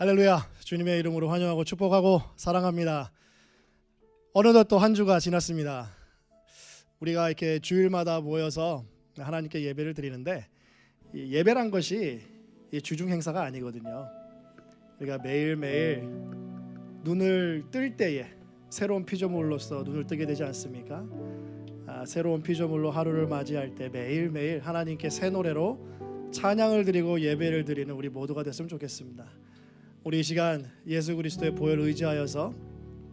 할렐루야. 주님의 이름으로 환영하고 축복하고 사랑합니다. 어느덧 또 한 주가 지났습니다. 우리가 이렇게 주일마다 모여서 하나님께 예배를 드리는데, 이 예배란 것이 주중 행사가 아니거든요. 우리가 매일매일 눈을 뜰 때에 새로운 피조물로서 눈을 뜨게 되지 않습니까? 새로운 피조물로 하루를 맞이할 때 매일매일 하나님께 새 노래로 찬양을 드리고 예배를 드리는 우리 모두가 됐으면 좋겠습니다. 우리 이 시간 예수 그리스도의 보혈을 의지하여서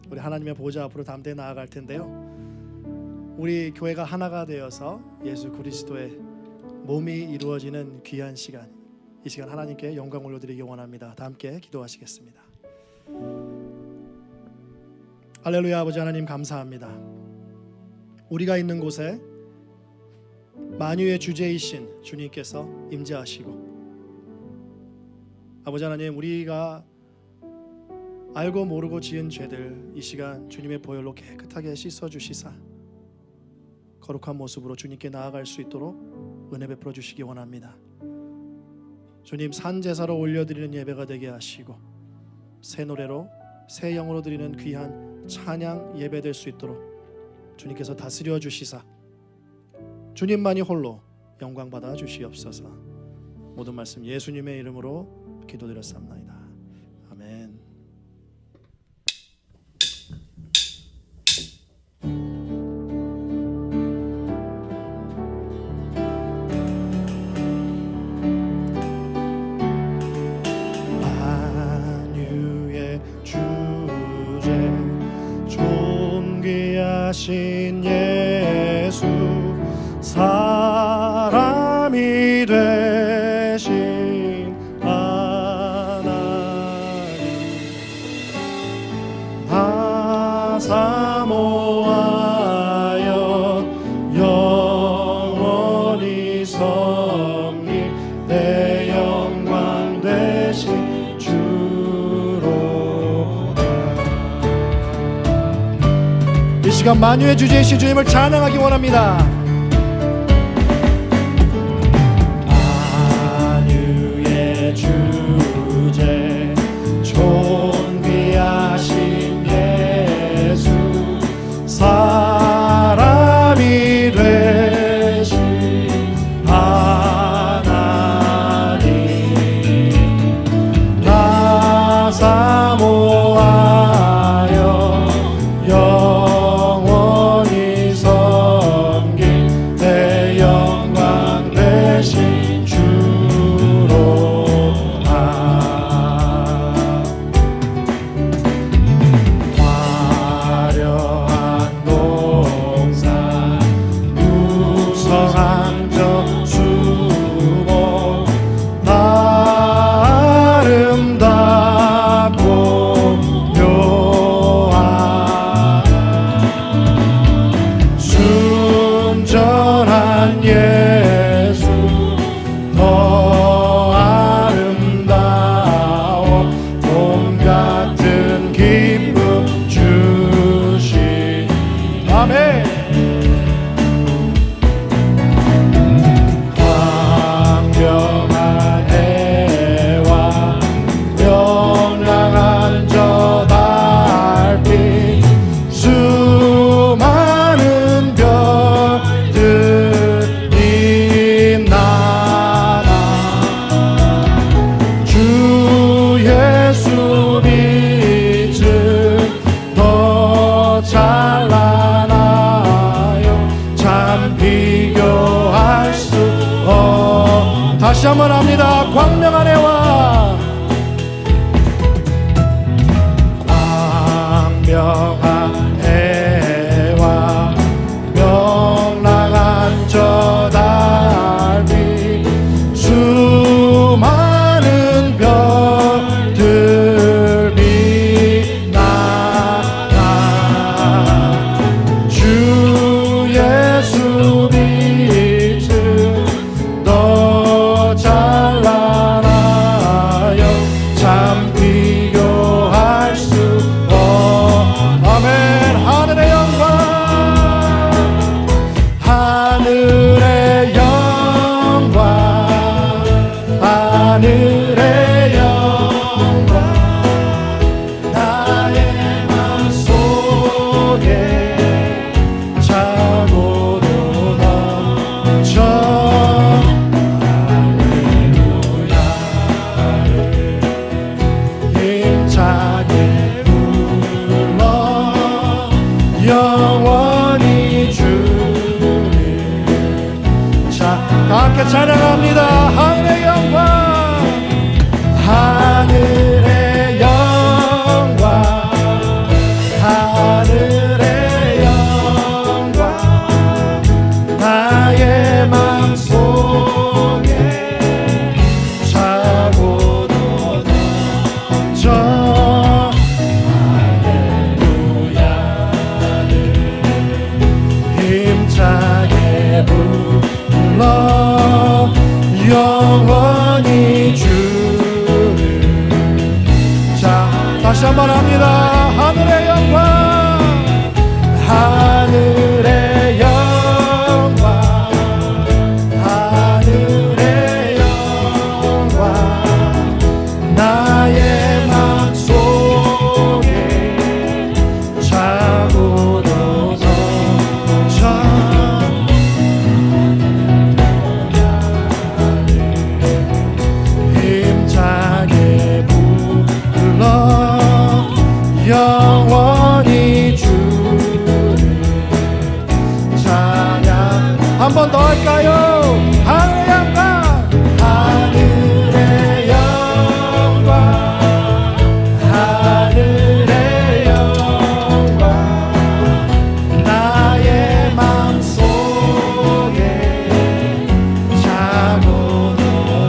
우리 하나님의 보좌 앞으로 담대히 나아갈 텐데요, 우리 교회가 하나가 되어서 예수 그리스도의 몸이 이루어지는 귀한 시간, 이 시간 하나님께 영광 올려드리기 원합니다. 다 함께 기도하시겠습니다. 할렐루야. 아버지 하나님 감사합니다. 우리가 있는 곳에 만유의 주제이신 주님께서 임재하시고, 아버지 하나님, 우리가 알고 모르고 지은 죄들 이 시간 주님의 보혈로 깨끗하게 씻어주시사 거룩한 모습으로 주님께 나아갈 수 있도록 은혜 베풀어 주시기 원합니다. 주님, 산제사로 올려드리는 예배가 되게 하시고 새 노래로 새 영으로 드리는 귀한 찬양 예배 될 수 있도록 주님께서 다스려 주시사 주님만이 홀로 영광 받아 주시옵소서. 모든 말씀 예수님의 이름으로 기도드렸사옵나이다. 아멘. 만유의 주제 존귀하신 예수, 사람이 되신 하나님, 다 사모하여 영원히 섬길 내 영광 되신 주로. 이 시간 만유의 주제이신 주님을 찬양하기 원합니다. 주제 존귀하신 예수, 사람이 되신 하나님, 나 사모하여 영원히 섬길 내 영광 되신 주로. 다시 한번 합니다. 광명한 해와, 광명한 해와 명랑한 저 달빛, 수많은 별들 빛나나 주 예수 빛을 더 찬란하여 참 비교할 수 아멘. 영원히 주를. 자, 다시 한번 합니다. 하늘의 영광, 하늘의 영광, 하늘의 영광, 나의 맘속에 자고도 넘쳐. 힘차게 불러 영원히 주를 찬양. 한 번 더 할까요? 하늘의 영광, 하늘의 영광, 하늘의 영광, 나의 맘속에 자고도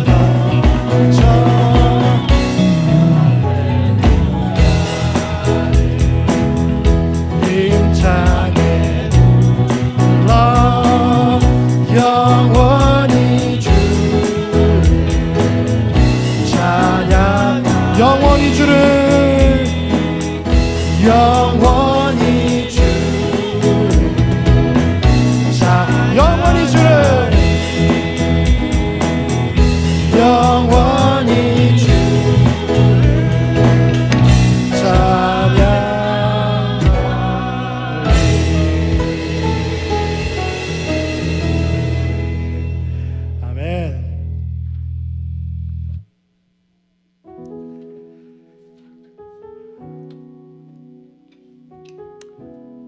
넘쳐. 힘차게 불러 영원히 주를 찬양. 영원히 주를, 영원히 주를. 자, 영원히 주를, 영원히 주를 찬양. 아멘.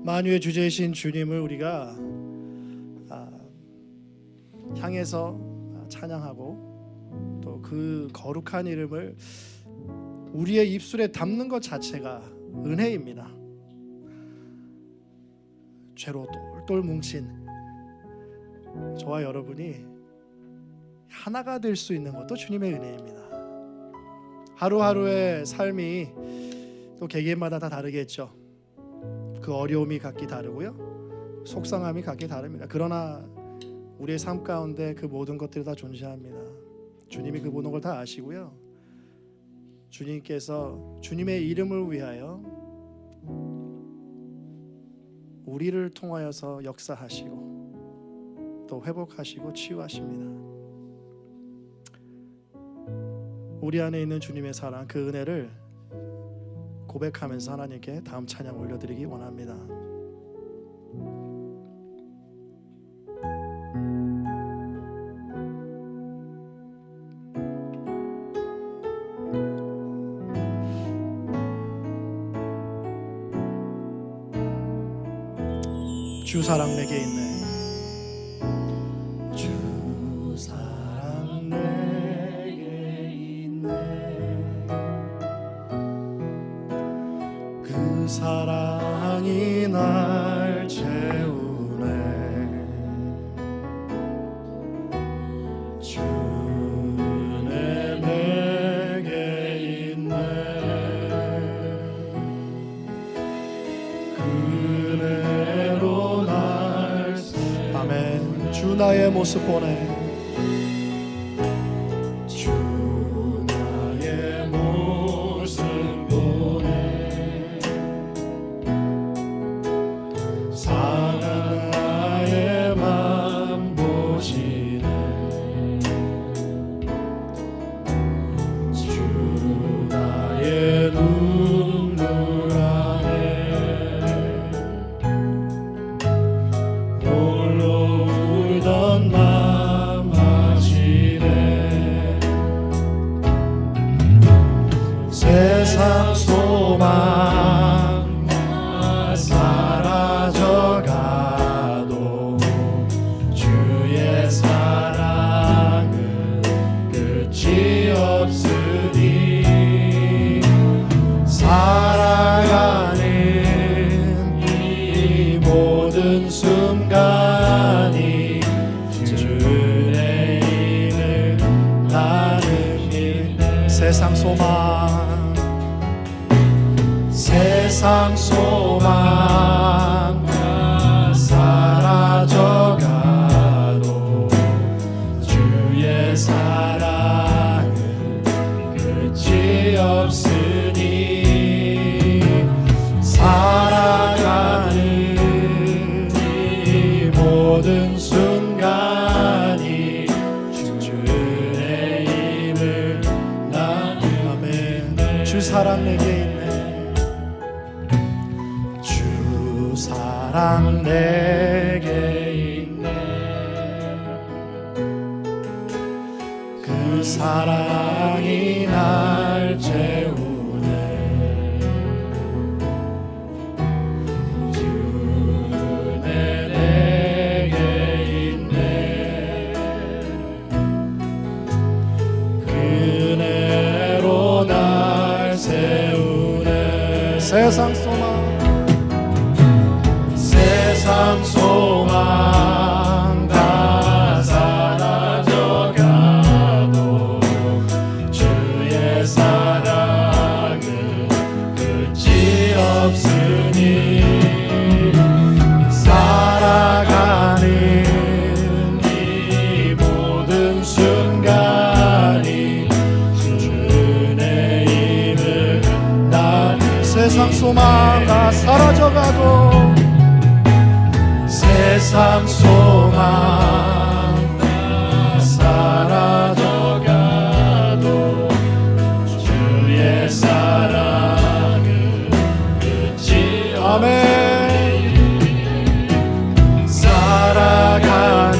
만유의 주제이신 주님을 우리가 향해서 찬양하고 또 그 거룩한 이름을 우리의 입술에 담는 것 자체가 은혜입니다. 죄로 똘똘 뭉친 저와 여러분이 하나가 될 수 있는 것도 주님의 은혜입니다. 하루하루의 삶이 또 개개인마다 다 다르겠죠. 그 어려움이 각기 다르고요, 속상함이 각기 다릅니다. 그러나 우리의 삶 가운데 그 모든 것들이 다 존재합니다. 주님이 그 모든 걸 다 아시고요, 주님께서 주님의 이름을 위하여 우리를 통하여서 역사하시고 또 회복하시고 치유하십니다. 우리 안에 있는 주님의 사랑, 그 은혜를 고백하면서 하나님께 다음 찬양 올려드리기 원합니다. 주 사랑 내게 있네. 주 사랑 내게 있네. 그 사랑이 날 채우네. 주는 내게 있네. 그대로 날 아멘. 주 나의 모습 보네. 주 나의 모습 보네. 상한 나의 맘 보시네. 주 나의 눈물 안에 홀로 울던 맘 아시네. 세상 소망 사라져가도 주의 사랑은 끝이 없으니 살아가는 이 모든 순간이 주의 이름을 나는 믿네. 세상 소망, 세상 소망 사라져가도 주의 사랑 사랑 내게 있네. 주 사랑 내게 있네. 그 사랑이 날 채우네. 주 은혜 내게 있네. 그 은혜로 날 세우네. 세상 소망 다 사라져가도 주의 사랑은 끝이 없으니 살아가는 이 모든 순간이 주의 힘을 나. 세상 소망 다 사라져가도 세상 소망 다 사라져가도 주의 사랑은 끝이 없네. 살아가는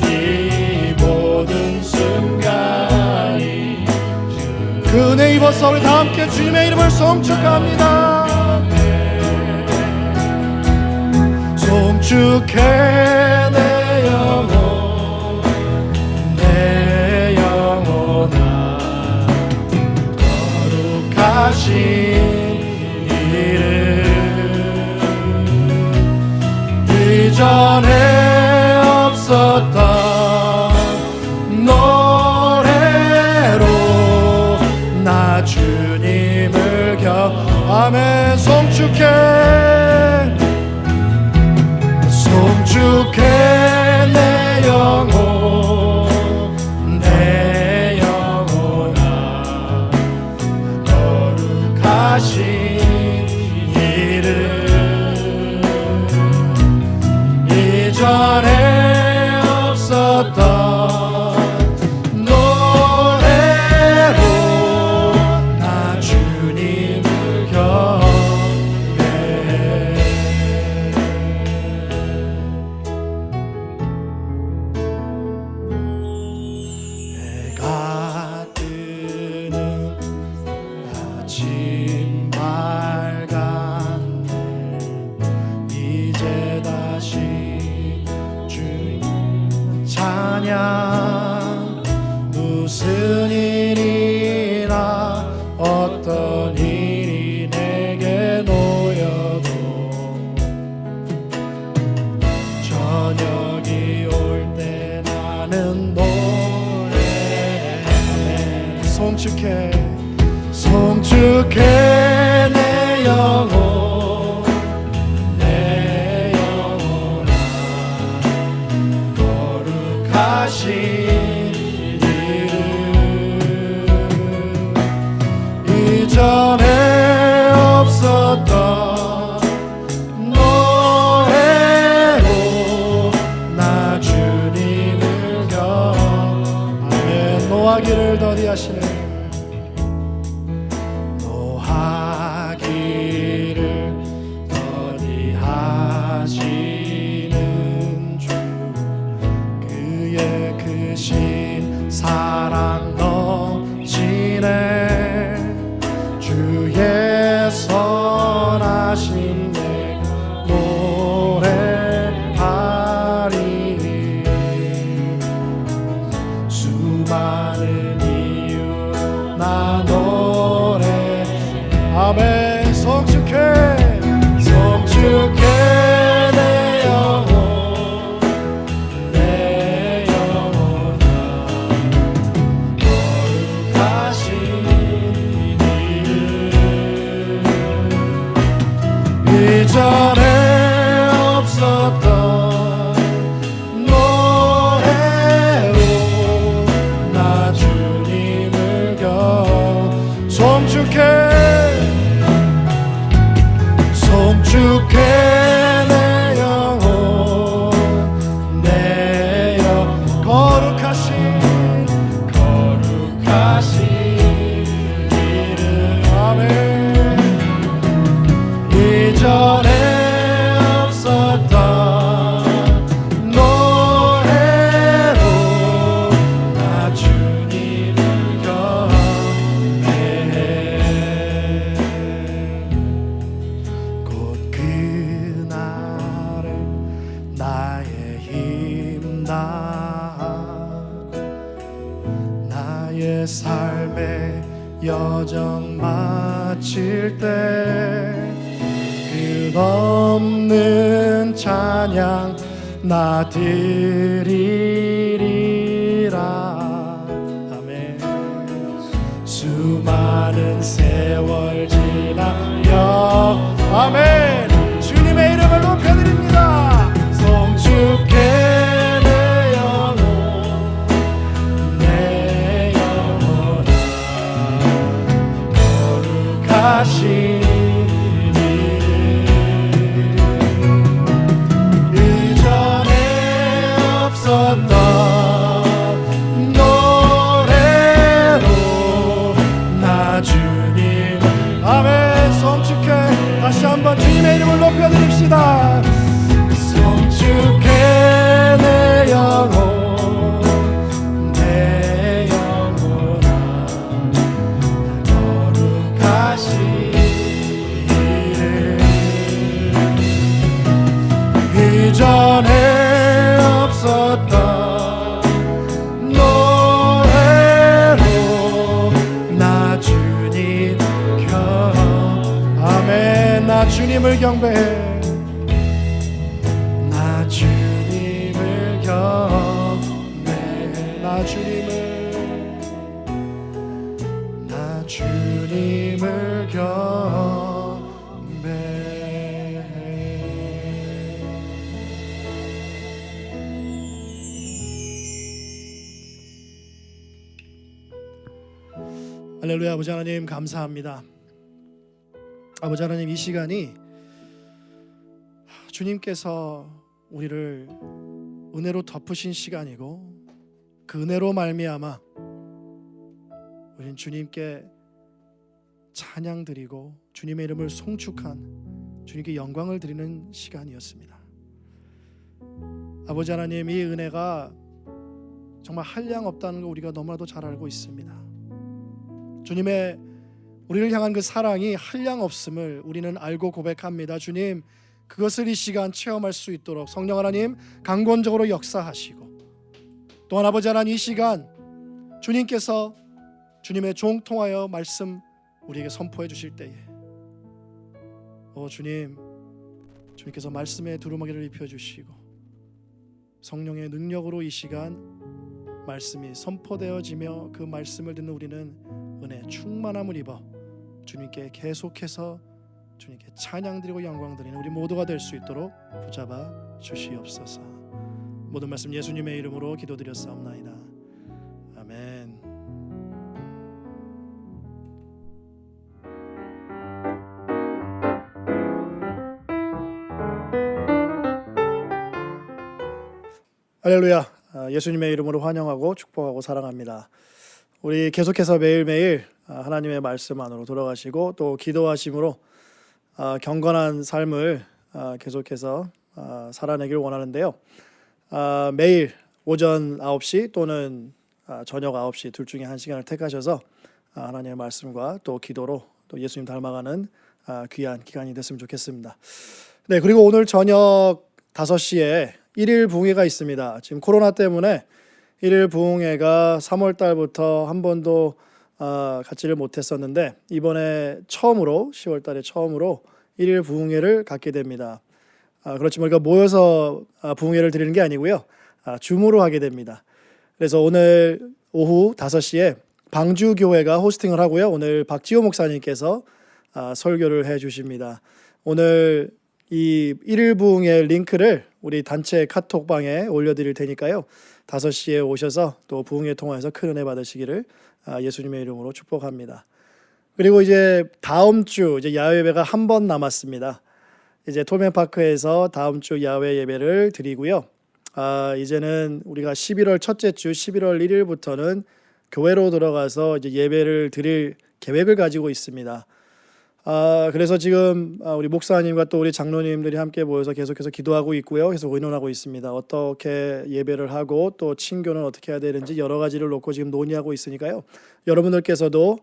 이 모든 순간이 그 은혜 입어서 우리 다 함께 주님의 이름을 송축합니다. 송축해 내 영혼 내 영혼아 거룩하신 이름. 이전에 없었던 노래로 나 주님을 아멘. 송축해 내 영혼 내 영혼아 거룩하신 이름. 이전에 없었던 노래로 나 주님을 무슨 일이나 어떤 일이 내게 놓여도 저녁이 올 때 나는 노래하네. 송축해 내 영혼 내 영혼아 거룩하신 이전에 없었던 노래로 나 주님을 아멘. 노하기를 더디하시네. 노하기를 더디하시는 주 그의 크신 사랑 넘치네. 주의 선하심 내 노래하리. 수많은 이유 나 노래 아멘. 송축해 내 영혼 내 영혼아 거룩하신 이전에 없었던 노래로 나 주님을 송축해 내 영혼 내 영혼 거룩하신 이름. 여정 마칠 때 끝없는 찬양 나 드리리라. 아멘. 수많은 세월 지나며 아멘. 주님의 이름을 높여드립니다. 성축해 내 영혼 내 영혼아 거룩하신 다시 한번 주님의 이름을 높여드립시다. 성축해 내 영혼 내 영혼아 거룩하신 이름 이전에 없었던 노래로 나 주님 아멘. 나 주님을 경배해. 나 주님을 경배해. 나 주님을 경배해. 할렐루야. 아버지 하나님 감사합니다. 아버지 하나님, 이 시간이 주님께서 우리를 은혜로 덮으신 시간이고 그 은혜로 말미암아 우리는 주님께 찬양 드리고 주님의 이름을 송축한 주님께 영광을 드리는 시간이었습니다. 아버지 하나님, 이 은혜가 정말 한량 없다는 걸 우리가 너무나도 잘 알고 있습니다. 주님의 우리를 향한 그 사랑이 한량 없음을 우리는 알고 고백합니다. 주님, 그것을 이 시간 체험할 수 있도록 성령 하나님 강권적으로 역사하시고, 또한 아버지 하나님, 이 시간 주님께서 주님의 종 통하여 말씀 우리에게 선포해 주실 때에 주님께서 말씀의 두루마기를 입혀주시고 성령의 능력으로 이 시간 말씀이 선포되어지며 그 말씀을 듣는 우리는 은혜 충만함을 입어 주님께 계속해서 주님께 찬양드리고 영광드리는 우리 모두가 될 수 있도록 붙잡아 주시옵소서. 모든 말씀 예수님의 이름으로 기도드렸사옵나이다. 아멘. 할렐루야. 예수님의 이름으로 환영하고 축복하고 사랑합니다. 우리 계속해서 매일매일 하나님의 말씀 안으로 돌아가시고 또 기도하심으로 경건한 삶을 계속해서 살아내길 원하는데요. 매일 오전 9시 또는 저녁 9시 둘 중에 한 시간을 택하셔서 하나님의 말씀과 또 기도로 또 예수님 닮아가는 귀한 기간이 됐으면 좋겠습니다. 네, 그리고 오늘 저녁 5시에 1일 부흥회가 있습니다. 지금 코로나 때문에 1일 부흥회가 3월 달부터 한 번도 갖지를 못했었는데 이번에 처음으로 10월 달에 처음으로 1일 부흥회를 갖게 됩니다. 그렇지만 우리가 모여서 부흥회를 드리는 게 아니고요. 줌으로 하게 됩니다. 그래서 오늘 오후 5시에 방주교회가 호스팅을 하고요. 오늘 박지호 목사님께서 설교를 해 주십니다. 오늘 이 1일 부흥회 링크를 우리 단체 카톡방에 올려드릴 테니까요. 5시에 오셔서 또 부흥회 통해서 큰 은혜 받으시기를 예수님의 이름으로 축복합니다. 그리고 이제 다음 주 이제 야외 예배가 한 번 남았습니다. 이제 토맨파크에서 다음 주 야외 예배를 드리고요. 이제는 우리가 11월 첫째 주 11월 1일부터는 교회로 들어가서 이제 예배를 드릴 계획을 가지고 있습니다. 그래서 지금 우리 목사님과 또 우리 장로님들이 함께 모여서 계속해서 기도하고 있고요. 계속 의논하고 있습니다. 어떻게 예배를 하고 또 친교는 어떻게 해야 되는지 여러 가지를 놓고 지금 논의하고 있으니까요. 여러분들께서도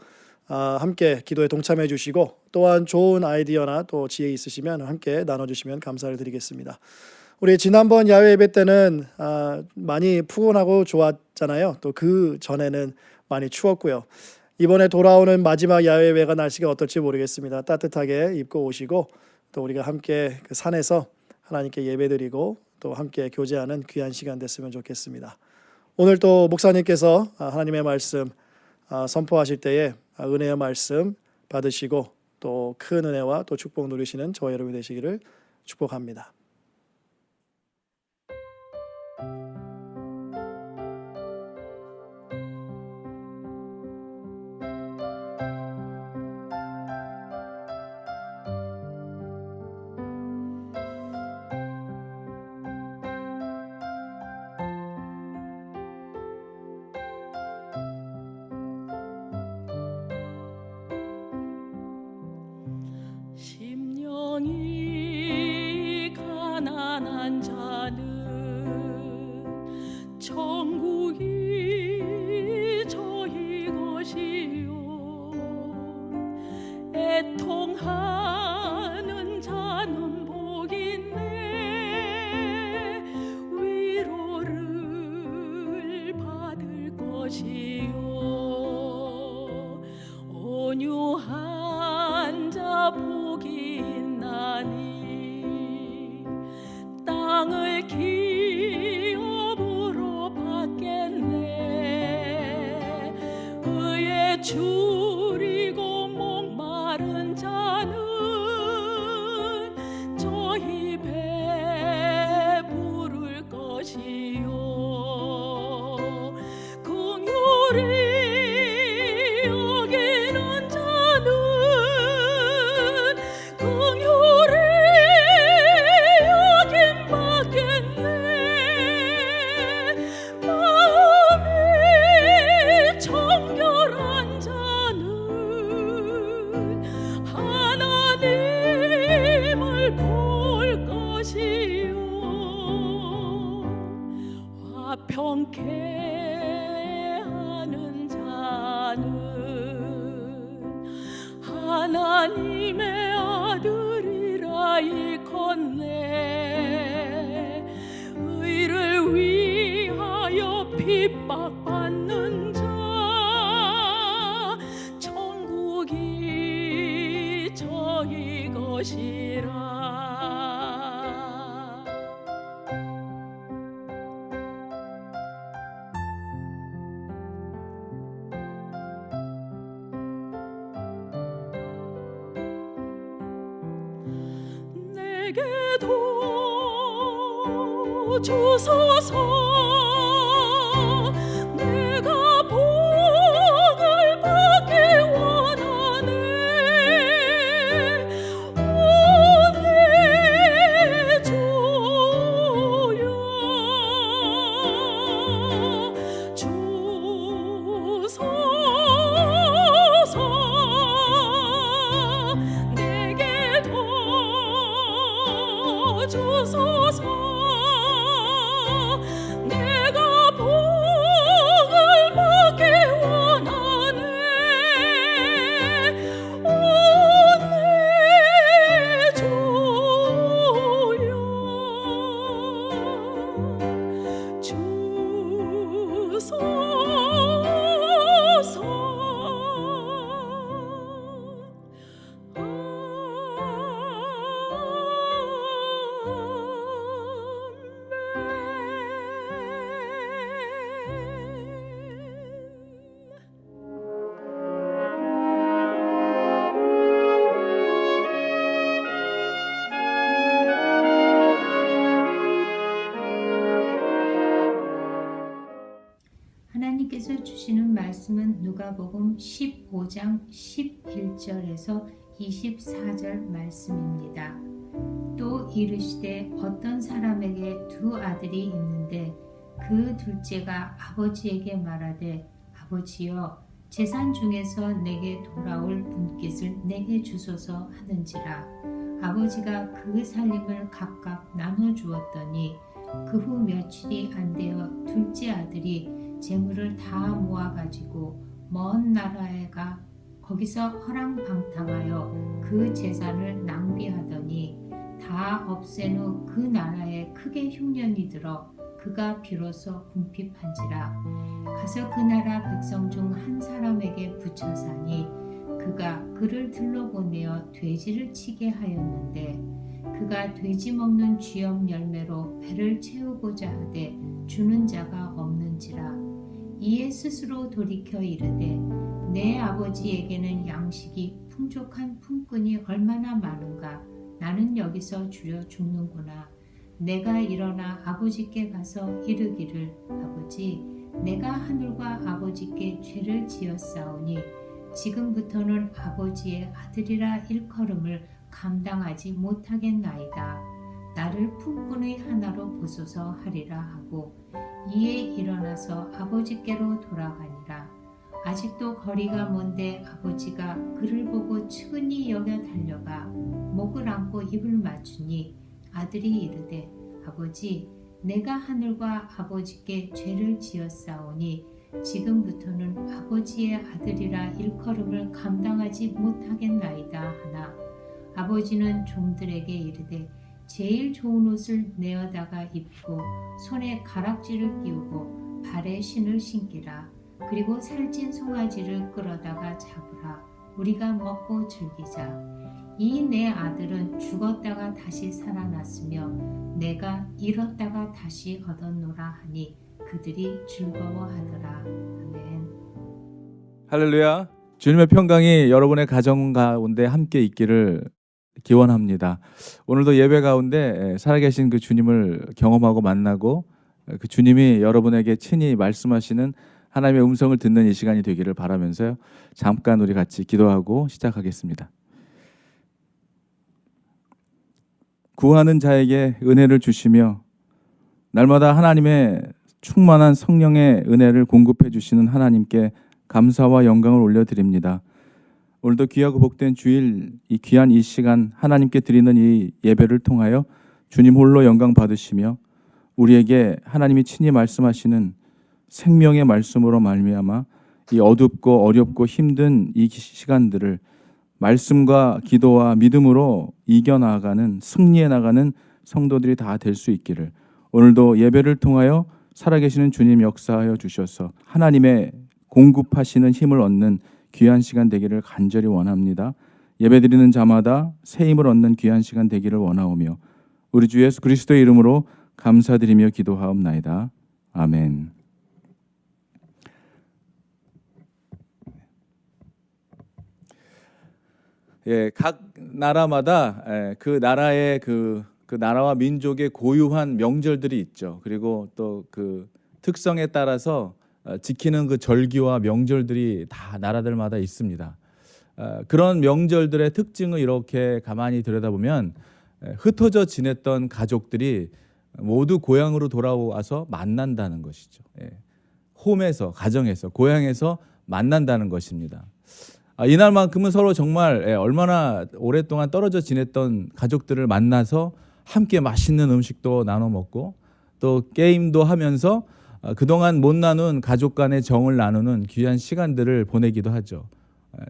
함께 기도에 동참해 주시고 또한 좋은 아이디어나 또 지혜 있으시면 함께 나눠주시면 감사를 드리겠습니다. 우리 지난번 야외 예배 때는 많이 푸근하고 좋았잖아요. 또 그 전에는 많이 추웠고요. 이번에 돌아오는 마지막 야외회가 날씨가 어떨지 모르겠습니다. 따뜻하게 입고 오시고 또 우리가 함께 그 산에서 하나님께 예배드리고 또 함께 교제하는 귀한 시간 됐으면 좋겠습니다. 오늘 또 목사님께서 하나님의 말씀 선포하실 때에 은혜의 말씀 받으시고 또 큰 은혜와 또 축복 누리시는 저와 여러분이 되시기를 축복합니다. 심령이 가난한 자는 천국이 저희 것이요 애통하는 자는 복이네 위로를 받을 것이요 온유한 자 복이 있나니 땅을 기업으로 받겠네 의에 줄이고 목마른 자는 저희 배부를 것이요 긍휼히 여기는 자는 긍휼히 여김 받겠네 마음이 정결한 자는 하나님을 볼 것이요 화평케 하는 자는 하나님의 아들이라 일컫네 의를 위하여 핍박받는 자 천국이 저희 것이라 내게도 주소서 내가 복을 받기 원하네 오 내 주여 주소서 내게도 주소서 내가 복을 받기 원하네 오 내 주여 주소서 하나님께서 주시는 말씀은 누가복음 15장 11절에서 24절 말씀입니다. 또 이르시되 어떤 사람에게 두 아들이 있는데 그 둘째가 아버지에게 말하되 아버지여 재산 중에서 내게 돌아올 분깃을 내게 주소서 하는지라 아버지가 그 살림을 각각 나눠 주었더니 그 후 며칠이 안 되어 둘째 아들이 재물을 다 모아가지고 먼 나라에 가 거기서 허랑방탕하여 그 재산을 낭비하더니 다 없앤 후 그 나라에 크게 흉년이 들어 그가 비로소 궁핍한지라. 가서 그 나라 백성 중 한 사람에게 붙여 사니 그가 그를 들러보내어 돼지를 치게 하였는데 그가 돼지 먹는 쥐염 열매로 배를 채우고자 하되 주는 자가 없는지라. 이에 스스로 돌이켜 이르되 내 아버지에게는 양식이 풍족한 품꾼이 얼마나 많은가. 나는 여기서 주려 죽는구나. 내가 일어나 아버지께 가서 이르기를 아버지 내가 하늘과 아버지께 죄를 지었사오니 지금부터는 아버지의 아들이라 일컬음을 감당하지 못하겠나이다. 나를 품꾼의 하나로 보소서 하리라 하고 이에 일어나서 아버지께로 돌아가니라. 아직도 거리가 먼데 아버지가 그를 보고 측은히 여겨 달려가 목을 안고 입을 맞추니 아들이 이르되 아버지 내가 하늘과 아버지께 죄를 지었사오니 지금부터는 아버지의 아들이라 일컬음을 감당하지 못하겠나이다 하나 아버지는 종들에게 이르되 제일 좋은 옷을 내어다가 입고 손에 가락지를 끼우고 발에 신을 신기라. 그리고 살찐 송아지를 끌어다가 잡으라. 우리가 먹고 즐기자. 이 내 아들은 죽었다가 다시 살아났으며 내가 잃었다가 다시 얻었노라 하니 그들이 즐거워하더라. 아멘. 할렐루야. 주님의 평강이 여러분의 가정 가운데 함께 있기를 기원합니다. 오늘도 예배 가운데 살아계신 그 주님을 경험하고 만나고 그 주님이 여러분에게 친히 말씀하시는 하나님의 음성을 듣는 이 시간이 되기를 바라면서요. 잠깐 우리 같이 기도하고 시작하겠습니다. 구하는 자에게 은혜를 주시며 날마다 하나님의 충만한 성령의 은혜를 공급해 주시는 하나님께 감사와 영광을 올려드립니다. 오늘도 귀하고 복된 주일 이 귀한 이 시간 하나님께 드리는 이 예배를 통하여 주님 홀로 영광 받으시며 우리에게 하나님이 친히 말씀하시는 생명의 말씀으로 말미암아 이 어둡고 어렵고 힘든 이 시간들을 말씀과 기도와 믿음으로 이겨나가는 승리해 나가는 성도들이 다 될 수 있기를 오늘도 예배를 통하여 살아계시는 주님 역사하여 주셔서 하나님의 공급하시는 힘을 얻는 귀한 시간 되기를 간절히 원합니다. 예배드리는 자마다 새 힘을 얻는 귀한 시간 되기를 원하오며 우리 주 예수 그리스도의 이름으로 감사드리며 기도하옵나이다. 아멘. 예, 각 나라마다 그 나라의 그 나라와 민족의 고유한 명절들이 있죠. 그리고 또 그 특성에 따라서 지키는 그 절기와 명절들이 다 나라들마다 있습니다. 그런 명절들의 특징을 이렇게 가만히 들여다보면 흩어져 지냈던 가족들이 모두 고향으로 돌아와서 만난다는 것이죠. 홈에서, 가정에서, 고향에서 만난다는 것입니다. 이날만큼은 서로 정말 얼마나 오랫동안 떨어져 지냈던 가족들을 만나서 함께 맛있는 음식도 나눠 먹고 또 게임도 하면서 그동안 못 나눈 가족 간의 정을 나누는 귀한 시간들을 보내기도 하죠.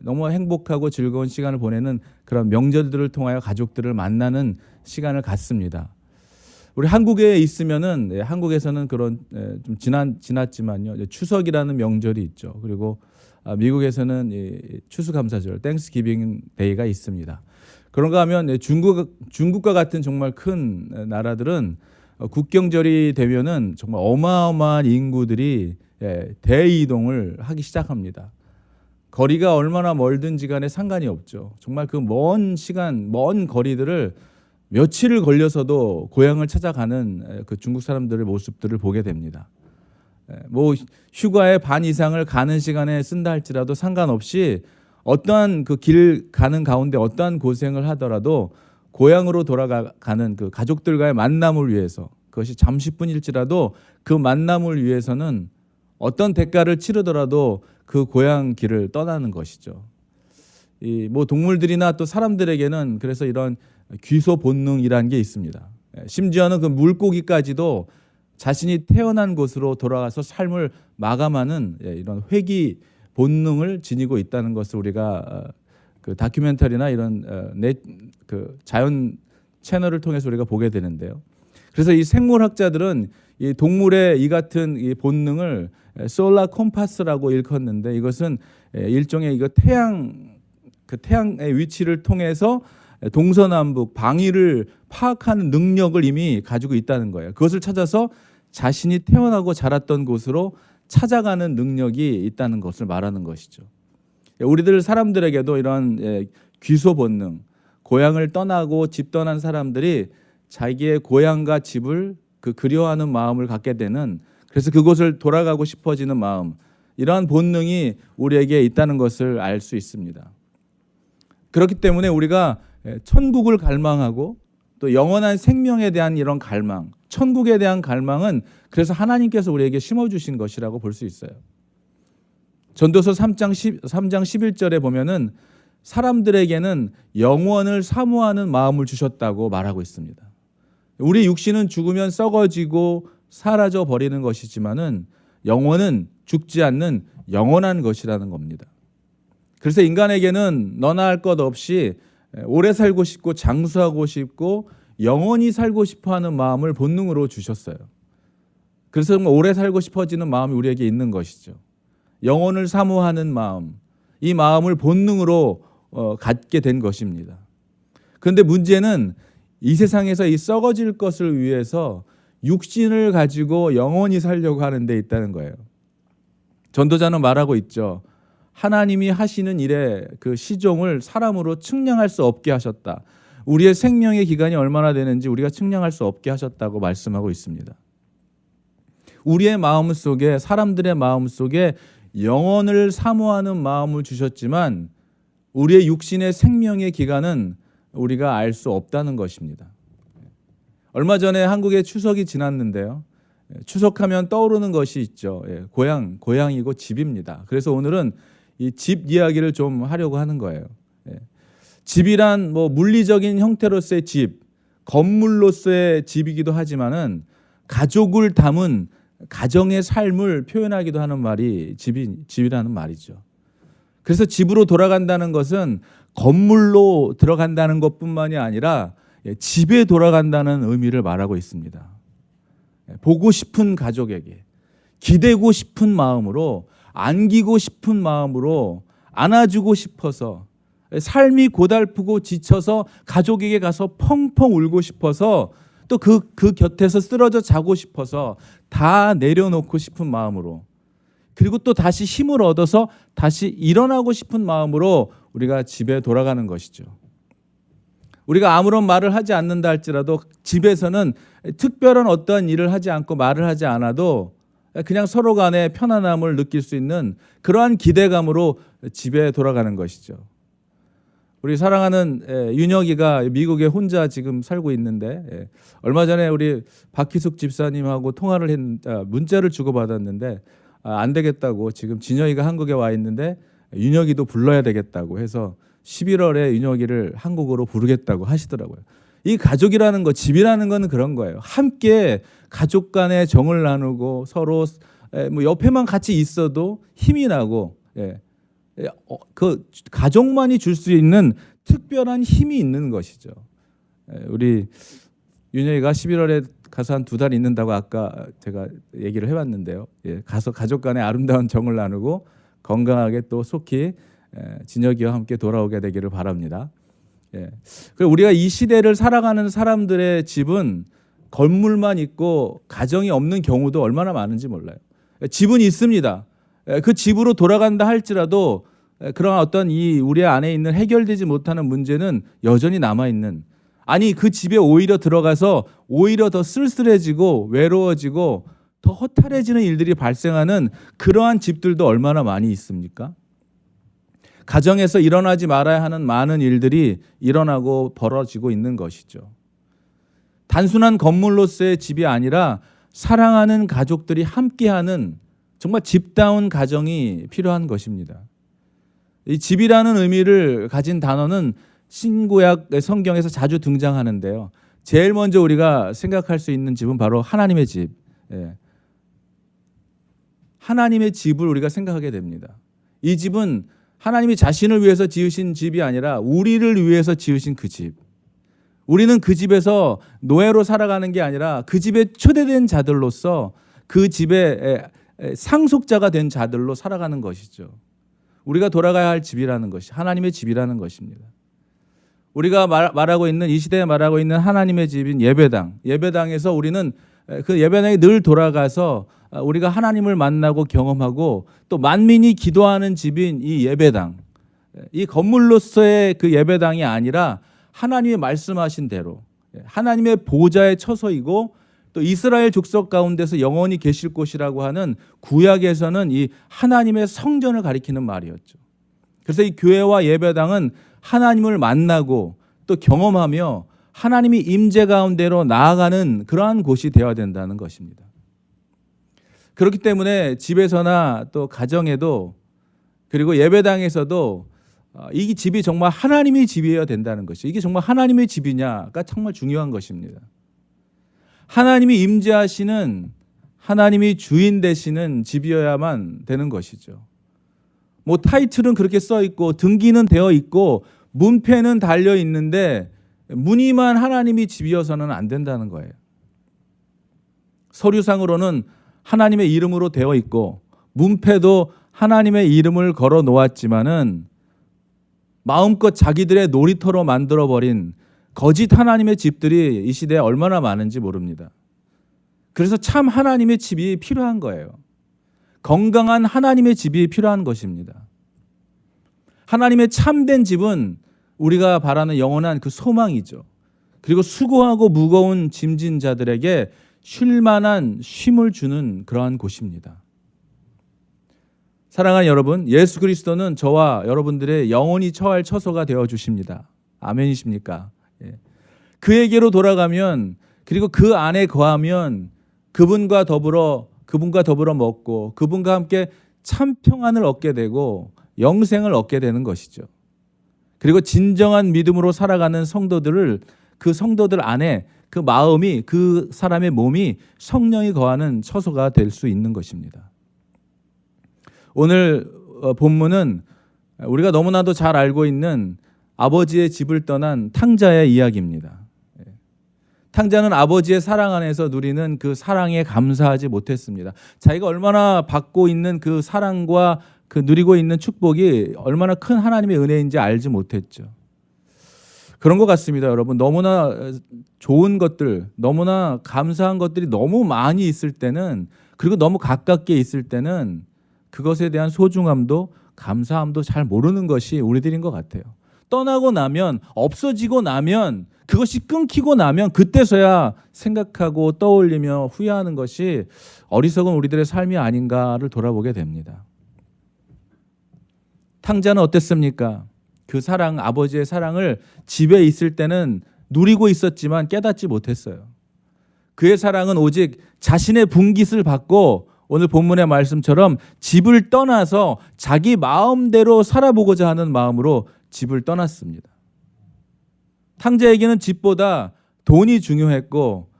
너무 행복하고 즐거운 시간을 보내는 그런 명절들을 통하여 가족들을 만나는 시간을 갖습니다. 우리 한국에 있으면은 한국에서는 그런 좀 지났지만요. 추석이라는 명절이 있죠. 그리고 미국에서는 추수감사절, 땡스기빙 데이가 있습니다. 그런가 하면 중국과 같은 정말 큰 나라들은 국경절이 되면은 정말 어마어마한 인구들이 대이동을 하기 시작합니다. 거리가 얼마나 멀든지 간에 상관이 없죠. 정말 그 먼 시간, 먼 거리들을 며칠을 걸려서도 고향을 찾아가는 그 중국 사람들의 모습들을 보게 됩니다. 뭐 휴가의 반 이상을 가는 시간에 쓴다 할지라도 상관없이 어떠한 그 길 가는 가운데 어떠한 고생을 하더라도 고향으로 돌아가는 그 가족들과의 만남을 위해서 그것이 잠시뿐일지라도 그 만남을 위해서는 어떤 대가를 치르더라도 그 고향 길을 떠나는 것이죠. 이 뭐 동물들이나 또 사람들에게는 그래서 이런 귀소 본능이라는 게 있습니다. 심지어는 그 물고기까지도 자신이 태어난 곳으로 돌아가서 삶을 마감하는 이런 회귀 본능을 지니고 있다는 것을 우리가 그 다큐멘터리나 이런 그 자연 채널을 통해서 우리가 보게 되는데요. 그래서 이 생물학자들은 이 동물의 이 같은 이 본능을 솔라 콤파스라고 일컫는데, 이것은 일종의 이거 태양의 위치를 통해서 동서남북 방위를 파악하는 능력을 이미 가지고 있다는 거예요. 그것을 찾아서 자신이 태어나고 자랐던 곳으로 찾아가는 능력이 있다는 것을 말하는 것이죠. 우리들 사람들에게도 이런 귀소 본능, 고향을 떠나고 집 떠난 사람들이 자기의 고향과 집을 그리워하는 마음을 갖게 되는, 그래서 그곳을 돌아가고 싶어지는 마음, 이러한 본능이 우리에게 있다는 것을 알 수 있습니다. 그렇기 때문에 우리가 천국을 갈망하고 또 영원한 생명에 대한 이런 갈망, 천국에 대한 갈망은 그래서 하나님께서 우리에게 심어주신 것이라고 볼 수 있어요. 전도서 3장 11절에 보면은 사람들에게는 영원을 사모하는 마음을 주셨다고 말하고 있습니다. 우리 육신은 죽으면 썩어지고 사라져 버리는 것이지만은 영혼은 죽지 않는 영원한 것이라는 겁니다. 그래서 인간에게는 너나 할 것 없이 오래 살고 싶고 장수하고 싶고 영원히 살고 싶어하는 마음을 본능으로 주셨어요. 그래서 오래 살고 싶어지는 마음이 우리에게 있는 것이죠. 영혼을 사모하는 마음, 이 마음을 본능으로 갖게 된 것입니다. 그런데 문제는 이 세상에서 이 썩어질 것을 위해서 육신을 가지고 영원히 살려고 하는 데 있다는 거예요. 전도자는 말하고 있죠. 하나님이 하시는 일에 그 시종을 사람으로 측량할 수 없게 하셨다. 우리의 생명의 기간이 얼마나 되는지 우리가 측량할 수 없게 하셨다고 말씀하고 있습니다. 우리의 마음 속에, 사람들의 마음 속에 영혼을 사모하는 마음을 주셨지만 우리의 육신의 생명의 기간은 우리가 알 수 없다는 것입니다. 얼마 전에 한국에 추석이 지났는데요. 추석하면 떠오르는 것이 있죠. 고향이고 집입니다. 그래서 오늘은 이 집 이야기를 좀 하려고 하는 거예요. 집이란 뭐 물리적인 형태로서의 집, 건물로서의 집이기도 하지만은 가족을 담은 가정의 삶을 표현하기도 하는 말이 집이라는 말이죠. 그래서 집으로 돌아간다는 것은 건물로 들어간다는 것뿐만이 아니라 집에 돌아간다는 의미를 말하고 있습니다. 보고 싶은 가족에게, 기대고 싶은 마음으로, 안기고 싶은 마음으로, 안아주고 싶어서, 삶이 고달프고 지쳐서 가족에게 가서 펑펑 울고 싶어서, 또 그 곁에서 쓰러져 자고 싶어서 다 내려놓고 싶은 마음으로, 그리고 또 다시 힘을 얻어서 다시 일어나고 싶은 마음으로 우리가 집에 돌아가는 것이죠. 우리가 아무런 말을 하지 않는다 할지라도 집에서는 특별한 어떠한 일을 하지 않고 말을 하지 않아도 그냥 서로 간에 편안함을 느낄 수 있는 그러한 기대감으로 집에 돌아가는 것이죠. 우리 사랑하는 윤혁이가 미국에 혼자 지금 살고 있는데, 얼마 전에 우리 박희숙 집사님하고 문자를 주고받았는데, 안 되겠다고, 지금 진혁이가 한국에 와 있는데 윤혁이도 불러야 되겠다고 해서 11월에 윤혁이를 한국으로 부르겠다고 하시더라고요. 이 가족이라는 거, 집이라는 건 그런 거예요. 함께 가족 간의 정을 나누고 서로 뭐 옆에만 같이 있어도 힘이 나고, 그 가족만이 줄 수 있는 특별한 힘이 있는 것이죠. 우리 윤혁이가 11월에 가서 한 2달 있는다고 아까 제가 얘기를 해봤는데요. 가서 가족 간의 아름다운 정을 나누고 건강하게 또 속히 진혁이와 함께 돌아오게 되기를 바랍니다. 그리고 우리가 이 시대를 살아가는 사람들의 집은 건물만 있고 가정이 없는 경우도 얼마나 많은지 몰라요. 집은 있습니다. 그 집으로 돌아간다 할지라도 그런 어떤 우리 안에 있는 해결되지 못하는 문제는 여전히 남아있는, 아니 그 집에 오히려 들어가서 오히려 더 쓸쓸해지고 외로워지고 더 허탈해지는 일들이 발생하는 그러한 집들도 얼마나 많이 있습니까? 가정에서 일어나지 말아야 하는 많은 일들이 일어나고 벌어지고 있는 것이죠. 단순한 건물로서의 집이 아니라 사랑하는 가족들이 함께하는 정말 집다운 가정이 필요한 것입니다. 이 집이라는 의미를 가진 단어는 신구약 성경에서 자주 등장하는데요. 제일 먼저 우리가 생각할 수 있는 집은 바로 하나님의 집. 하나님의 집을 우리가 생각하게 됩니다. 이 집은 하나님이 자신을 위해서 지으신 집이 아니라 우리를 위해서 지으신 그 집. 우리는 그 집에서 노예로 살아가는 게 아니라 그 집에 초대된 자들로서 그 집의 상속자가 된 자들로 살아가는 것이죠. 우리가 돌아가야 할 집이라는 것이 하나님의 집이라는 것입니다. 우리가 말하고 있는 이 시대에 말하고 있는 하나님의 집인 예배당, 예배당에서 우리는 그 예배당에 늘 돌아가서 우리가 하나님을 만나고 경험하고 또 만민이 기도하는 집인 이 예배당, 이 건물로서의 그 예배당이 아니라 하나님이 말씀하신 대로 하나님의 보좌의 처소이고 또 이스라엘 족속 가운데서 영원히 계실 곳이라고 하는 구약에서는 이 하나님의 성전을 가리키는 말이었죠. 그래서 이 교회와 예배당은 하나님을 만나고 또 경험하며 하나님이 임재 가운데로 나아가는 그러한 곳이 되어야 된다는 것입니다. 그렇기 때문에 집에서나 또 가정에도 그리고 예배당에서도 이 집이 정말 하나님의 집이어야 된다는 것이, 이게 정말 하나님의 집이냐가 정말 중요한 것입니다. 하나님이 임재하시는, 하나님이 주인 되시는 집이어야만 되는 것이죠. 뭐 타이틀은 그렇게 써 있고 등기는 되어 있고 문패는 달려 있는데 무늬만 하나님이 집이어서는 안 된다는 거예요. 서류상으로는 하나님의 이름으로 되어 있고 문패도 하나님의 이름을 걸어 놓았지만은 마음껏 자기들의 놀이터로 만들어버린 거짓 하나님의 집들이 이 시대에 얼마나 많은지 모릅니다. 그래서 참 하나님의 집이 필요한 거예요. 건강한 하나님의 집이 필요한 것입니다. 하나님의 참된 집은 우리가 바라는 영원한 그 소망이죠. 그리고 수고하고 무거운 짐진 자들에게 쉴 만한 쉼을 주는 그러한 곳입니다. 사랑하는 여러분, 예수 그리스도는 저와 여러분들의 영원히 처할 처소가 되어 주십니다. 아멘이십니까? 예. 그에게로 돌아가면, 그리고 그 안에 거하면 그분과 더불어 먹고 그분과 함께 참 평안을 얻게 되고 영생을 얻게 되는 것이죠. 그리고 진정한 믿음으로 살아가는 성도들을, 그 성도들 안에 그 마음이, 그 사람의 몸이 성령이 거하는 처소가 될 수 있는 것입니다. 오늘 본문은 우리가 너무나도 잘 알고 있는 아버지의 집을 떠난 탕자의 이야기입니다. 탕자는 아버지의 사랑 안에서 누리는 그 사랑에 감사하지 못했습니다. 자기가 얼마나 받고 있는 그 사랑과 그 누리고 있는 축복이 얼마나 큰 하나님의 은혜인지 알지 못했죠. 그런 것 같습니다, 여러분. 너무나 좋은 것들, 너무나 감사한 것들이 너무 많이 있을 때는, 그리고 너무 가깝게 있을 때는 그것에 대한 소중함도 감사함도 잘 모르는 것이 우리들인 것 같아요. 떠나고 나면, 없어지고 나면, 그것이 끊기고 나면 그때서야 생각하고 떠올리며 후회하는 것이 어리석은 우리들의 삶이 아닌가를 돌아보게 됩니다. 탕자는 어땠습니까? 그 사랑, 아버지의 사랑을 집에 있을 때는 누리고 있었지만 깨닫지 못했어요. 그의 사랑은 오직 자신의 분깃을 받고 오늘 본문의 말씀처럼 집을 떠나서 자기 마음대로 살아보고자 하는 마음으로 집을 떠났습니다. 탕자에게는 집보다 돈이 중요했고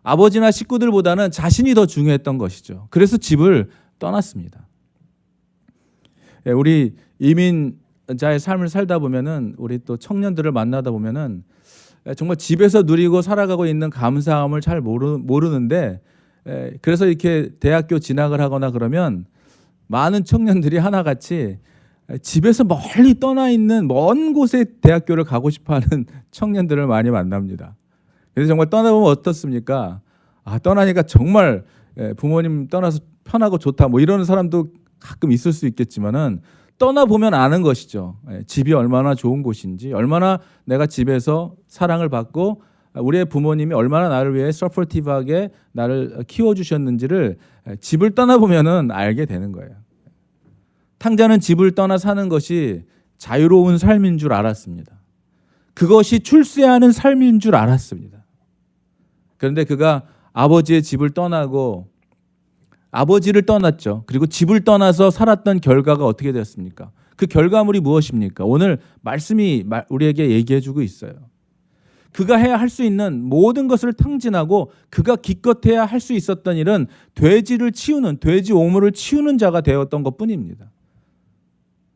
아버지나 식구들보다는 자신이 더 중요했던 것이죠. 그래서 집을 떠났습니다. 우리 이민자의 삶을 살다 보면은, 우리 또 청년들을 만나다 보면은 정말 집에서 누리고 살아가고 있는 감사함을 잘 모르는데, 그래서 이렇게 대학교 진학을 하거나 그러면 많은 청년들이 하나같이 집에서 멀리 떠나 있는 먼 곳에 대학교를 가고 싶어하는 청년들을 많이 만납니다. 그래서 정말 떠나보면 어떻습니까? 떠나니까 정말 부모님 떠나서 편하고 좋다, 뭐 이러는 사람도 가끔 있을 수 있겠지만은 떠나보면 아는 것이죠. 집이 얼마나 좋은 곳인지, 얼마나 내가 집에서 사랑을 받고 우리의 부모님이 얼마나 나를 위해 서포티브하게 나를 키워주셨는지를 집을 떠나보면은 알게 되는 거예요. 탕자는 집을 떠나 사는 것이 자유로운 삶인 줄 알았습니다. 그것이 출세하는 삶인 줄 알았습니다. 그런데 그가 아버지의 집을 떠나고 아버지를 떠났죠. 그리고 집을 떠나서 살았던 결과가 어떻게 되었습니까? 그 결과물이 무엇입니까? 오늘 말씀이 우리에게 얘기해주고 있어요. 그가 해야 할 수 있는 모든 것을 탕진하고 그가 기껏해야 할 수 있었던 일은 돼지를 치우는, 돼지 오물을 치우는 자가 되었던 것뿐입니다.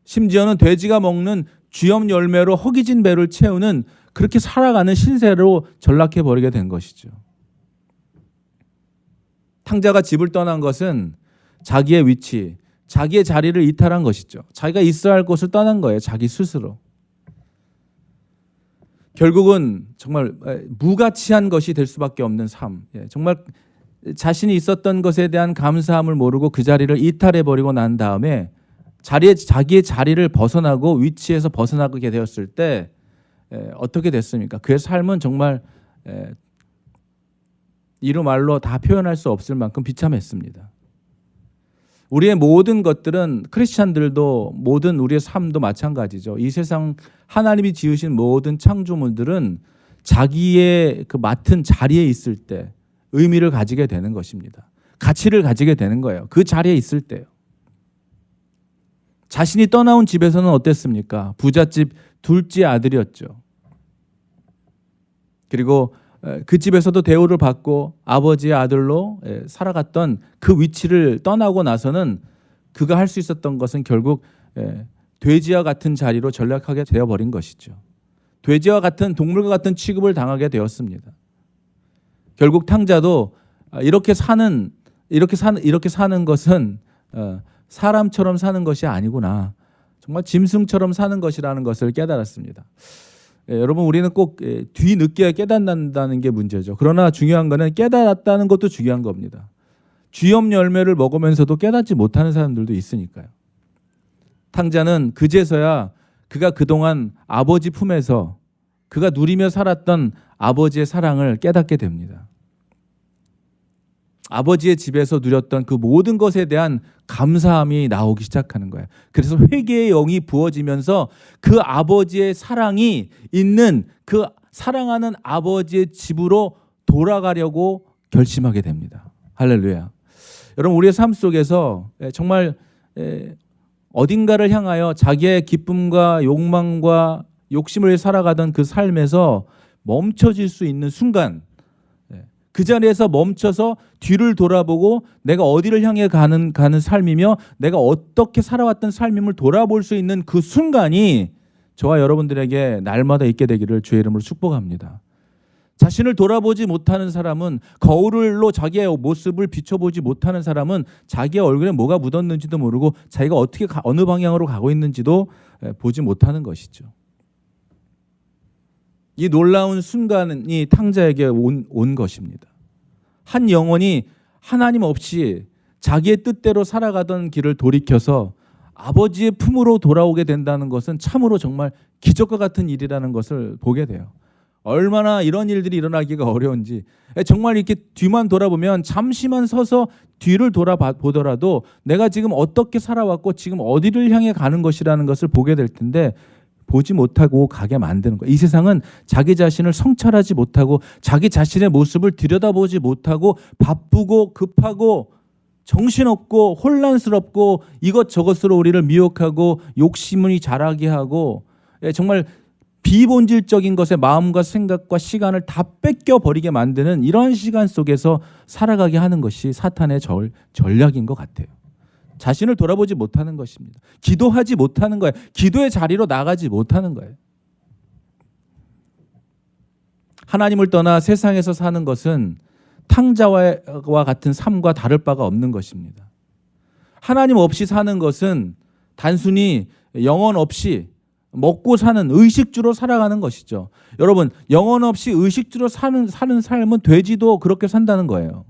심지어는 돼지가 먹는 쥐염 열매로 허기진 배를 채우는 그렇게 살아가는 신세로 전락해 버리게 된 것이죠. 탕자가 집을 떠난 것은 자기의 위치, 자기의 자리를 이탈한 것이죠. 자기가 있어야 할 곳을 떠난 거예요. 자기 스스로. 결국은 정말 무가치한 것이 될 수밖에 없는 삶. 정말 자신이 있었던 것에 대한 감사함을 모르고 그 자리를 이탈해 버리고 난 다음에 자기의 자리를 벗어나고 위치에서 벗어나게 되었을 때 어떻게 됐습니까? 그의 삶은 정말 이루 말로 다 표현할 수 없을 만큼 비참했습니다. 우리의 모든 것들은, 크리스찬들도 모든 우리의 삶도 마찬가지죠. 이 세상 하나님이 지으신 모든 창조물들은 자기의 그 맡은 자리에 있을 때 의미를 가지게 되는 것입니다. 가치를 가지게 되는 거예요. 그 자리에 있을 때요. 자신이 떠나온 집에서는 어땠습니까? 부잣집 둘째 아들이었죠. 그리고 그 집에서도 대우를 받고 아버지의 아들로 살아갔던 그 위치를 떠나고 나서는 그가 할 수 있었던 것은 결국 돼지와 같은 자리로 전락하게 되어버린 것이죠. 돼지와 같은, 동물과 같은 취급을 당하게 되었습니다. 결국 탕자도 이렇게 사는 것은 사람처럼 사는 것이 아니구나. 정말 짐승처럼 사는 것이라는 것을 깨달았습니다. 여러분, 우리는 꼭 뒤늦게 깨닫는다는 게 문제죠. 그러나 중요한 거는 깨달았다는 것도 중요한 겁니다. 쥐염 열매를 먹으면서도 깨닫지 못하는 사람들도 있으니까요. 탕자는 그제서야 그가 그동안 아버지 품에서 그가 누리며 살았던 아버지의 사랑을 깨닫게 됩니다. 아버지의 집에서 누렸던 그 모든 것에 대한 감사함이 나오기 시작하는 거예요. 그래서 회개의 영이 부어지면서 그 아버지의 사랑이 있는 그 사랑하는 아버지의 집으로 돌아가려고 결심하게 됩니다. 할렐루야. 여러분, 우리의 삶 속에서 정말 어딘가를 향하여 자기의 기쁨과 욕망과 욕심을 살아가던 그 삶에서 멈춰질 수 있는 순간, 그 자리에서 멈춰서 뒤를 돌아보고 내가 어디를 향해 가는 삶이며 내가 어떻게 살아왔던 삶임을 돌아볼 수 있는 그 순간이 저와 여러분들에게 날마다 있게 되기를 주의 이름으로 축복합니다. 자신을 돌아보지 못하는 사람은, 거울로 자기의 모습을 비춰보지 못하는 사람은 자기의 얼굴에 뭐가 묻었는지도 모르고 자기가 어떻게 어느 방향으로 가고 있는지도 보지 못하는 것이죠. 이 놀라운 순간이 탕자에게 온 것입니다. 한 영혼이 하나님 없이 자기의 뜻대로 살아가던 길을 돌이켜서 아버지의 품으로 돌아오게 된다는 것은 참으로 정말 기적과 같은 일이라는 것을 보게 돼요. 얼마나 이런 일들이 일어나기가 어려운지, 정말 이렇게 뒤만 돌아보면 잠시만 서서 뒤를 돌아보더라도 내가 지금 어떻게 살아왔고 지금 어디를 향해 가는 것이라는 것을 보게 될 텐데 보지 못하고 가게 만드는 거예요. 이 세상은 자기 자신을 성찰하지 못하고 자기 자신의 모습을 들여다보지 못하고 바쁘고 급하고 정신없고 혼란스럽고 이것저것으로 우리를 미혹하고 욕심이 자라게 하고 정말 비본질적인 것에 마음과 생각과 시간을 다 뺏겨버리게 만드는 이런 시간 속에서 살아가게 하는 것이 사탄의 전략인 것 같아요. 자신을 돌아보지 못하는 것입니다. 기도하지 못하는 거예요. 기도의 자리로 나가지 못하는 거예요. 하나님을 떠나 세상에서 사는 것은 탕자와 같은 삶과 다를 바가 없는 것입니다. 하나님 없이 사는 것은 단순히 영혼 없이 먹고 사는 의식주로 살아가는 것이죠. 여러분, 영혼 없이 의식주로 사는 삶은 돼지도 그렇게 산다는 거예요.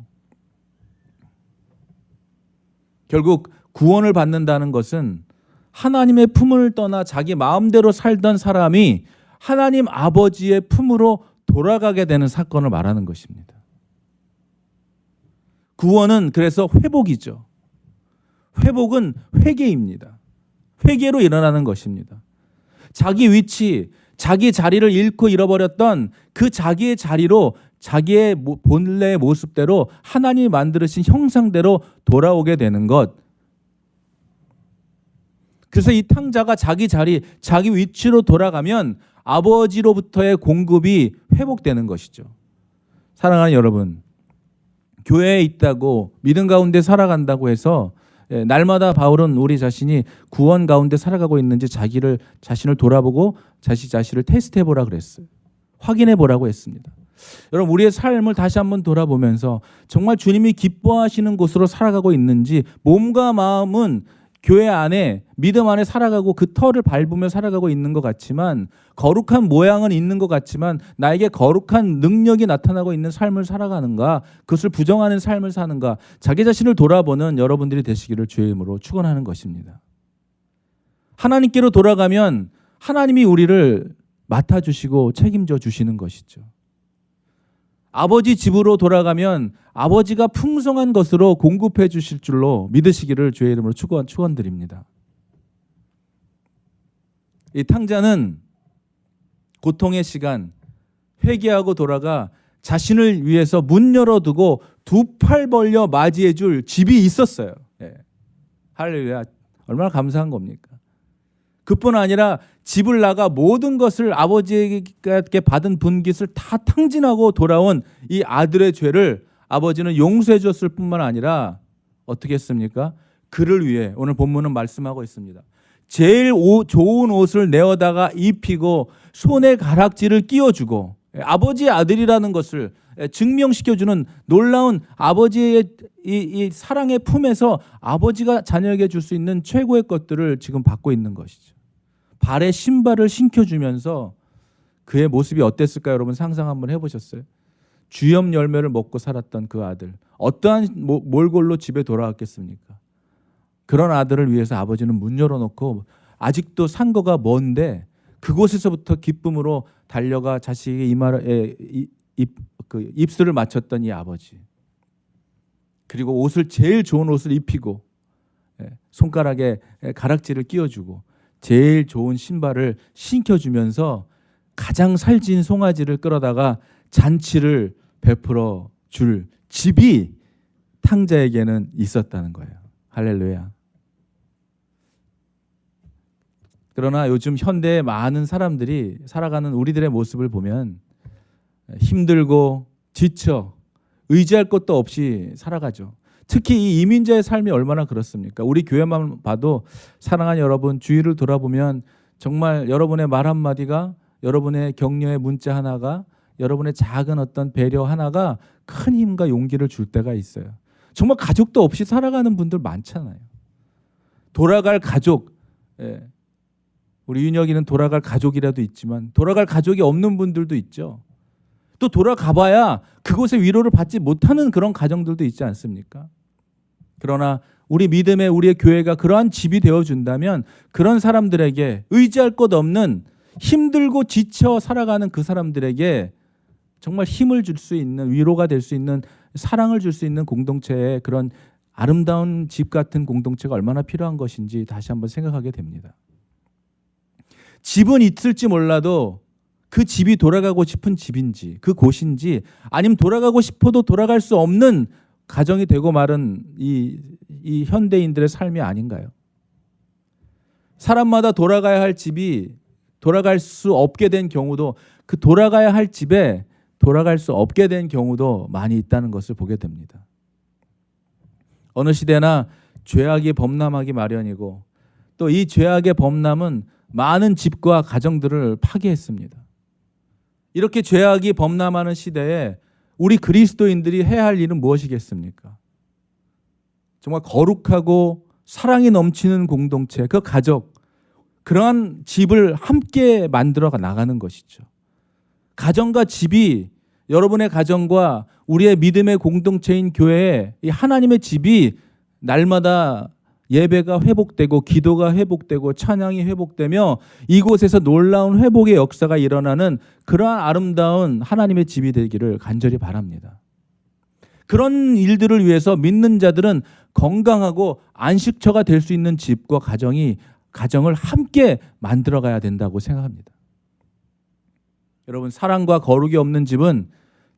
결국 구원을 받는다는 것은 하나님의 품을 떠나 자기 마음대로 살던 사람이 하나님 아버지의 품으로 돌아가게 되는 사건을 말하는 것입니다. 구원은 그래서 회복이죠. 회복은 회개입니다. 회개로 일어나는 것입니다. 자기 위치, 자기 자리를 잃고 잃어버렸던 그 자기의 자리로 자기의 본래의 모습대로 하나님이 만드신 형상대로 돌아오게 되는 것. 그래서 이 탕자가 자기 자리, 자기 위치로 돌아가면 아버지로부터의 공급이 회복되는 것이죠. 사랑하는 여러분, 교회에 있다고 믿음 가운데 살아간다고 해서 날마다 바울은 우리 자신이 구원 가운데 살아가고 있는지 자신을 돌아보고 자신을 테스트해보라 그랬어요. 확인해 보라고 했습니다. 여러분, 우리의 삶을 다시 한번 돌아보면서 정말 주님이 기뻐하시는 곳으로 살아가고 있는지, 몸과 마음은 교회 안에 믿음 안에 살아가고 그 터를 밟으며 살아가고 있는 것 같지만, 거룩한 모양은 있는 것 같지만 나에게 거룩한 능력이 나타나고 있는 삶을 살아가는가, 그것을 부정하는 삶을 사는가, 자기 자신을 돌아보는 여러분들이 되시기를 주의 이름으로 축원하는 것입니다. 하나님께로 돌아가면 하나님이 우리를 맡아주시고 책임져 주시는 것이죠. 아버지 집으로 돌아가면 아버지가 풍성한 것으로 공급해 주실 줄로 믿으시기를 주의 이름으로 축원드립니다. 이 탕자는 고통의 시간, 회개하고 돌아가 자신을 위해서 문 열어두고 두 팔 벌려 맞이해 줄 집이 있었어요. 예. 할렐루야. 얼마나 감사한 겁니까? 그뿐 아니라 집을 나가 모든 것을 아버지에게 받은 분깃을 다 탕진하고 돌아온 이 아들의 죄를 아버지는 용서해 줬을 뿐만 아니라 어떻게 했습니까? 그를 위해 오늘 본문은 말씀하고 있습니다. 제일 좋은 옷을 내어다가 입히고 손에 가락지를 끼워주고, 아버지의 아들이라는 것을 증명시켜주는 놀라운 아버지의 이 사랑의 품에서 아버지가 자녀에게 줄 수 있는 최고의 것들을 지금 받고 있는 것이죠. 발에 신발을 신겨주면서 그의 모습이 어땠을까요? 여러분 상상 한번 해보셨어요? 주염 열매를 먹고 살았던 그 아들, 어떠한 몰골로 집에 돌아왔겠습니까? 그런 아들을 위해서 아버지는 문 열어놓고, 아직도 상거가 먼데 그곳에서부터 기쁨으로 달려가 자식의 입술을 맞췄던 이 아버지, 그리고 제일 좋은 옷을 입히고 손가락에 가락지를 끼워주고 제일 좋은 신발을 신겨주면서 가장 살진 송아지를 끌어다가 잔치를 베풀어 줄 집이 탕자에게는 있었다는 거예요. 할렐루야. 그러나 요즘 현대의 많은 사람들이 살아가는 우리들의 모습을 보면 힘들고 지쳐 의지할 것도 없이 살아가죠. 특히 이 이민자의 삶이 얼마나 그렇습니까? 우리 교회만 봐도 사랑하는 여러분, 주위를 돌아보면 정말 여러분의 말 한마디가, 여러분의 격려의 문자 하나가, 여러분의 작은 어떤 배려 하나가 큰 힘과 용기를 줄 때가 있어요. 정말 가족도 없이 살아가는 분들 많잖아요. 돌아갈 가족, 우리 윤혁이는 돌아갈 가족이라도 있지만 돌아갈 가족이 없는 분들도 있죠. 또 돌아가봐야 그곳에 위로를 받지 못하는 그런 가정들도 있지 않습니까? 그러나 우리 믿음의 우리의 교회가 그러한 집이 되어준다면 그런 사람들에게, 의지할 것 없는 힘들고 지쳐 살아가는 그 사람들에게 정말 힘을 줄 수 있는, 위로가 될 수 있는, 사랑을 줄 수 있는 공동체의 그런 아름다운 집 같은 공동체가 얼마나 필요한 것인지 다시 한번 생각하게 됩니다. 집은 있을지 몰라도 그 집이 돌아가고 싶은 집인지, 그 곳인지, 아니면 돌아가고 싶어도 돌아갈 수 없는 가정이 되고 마른 이 현대인들의 삶이 아닌가요? 사람마다 돌아가야 할 집이 돌아갈 수 없게 된 경우도, 그 돌아가야 할 집에 돌아갈 수 없게 된 경우도 많이 있다는 것을 보게 됩니다. 어느 시대나 죄악이 범람하기 마련이고, 또 이 죄악의 범람은 많은 집과 가정들을 파괴했습니다. 이렇게 죄악이 범람하는 시대에 우리 그리스도인들이 해야 할 일은 무엇이겠습니까? 정말 거룩하고 사랑이 넘치는 공동체, 그 가족, 그러한 집을 함께 만들어 나가는 것이죠. 가정과 집이, 여러분의 가정과 우리의 믿음의 공동체인 교회에 이 하나님의 집이 날마다 예배가 회복되고 기도가 회복되고 찬양이 회복되며 이곳에서 놀라운 회복의 역사가 일어나는 그러한 아름다운 하나님의 집이 되기를 간절히 바랍니다. 그런 일들을 위해서 믿는 자들은 건강하고 안식처가 될 수 있는 집과 가정을 함께 만들어가야 된다고 생각합니다. 여러분, 사랑과 거룩이 없는 집은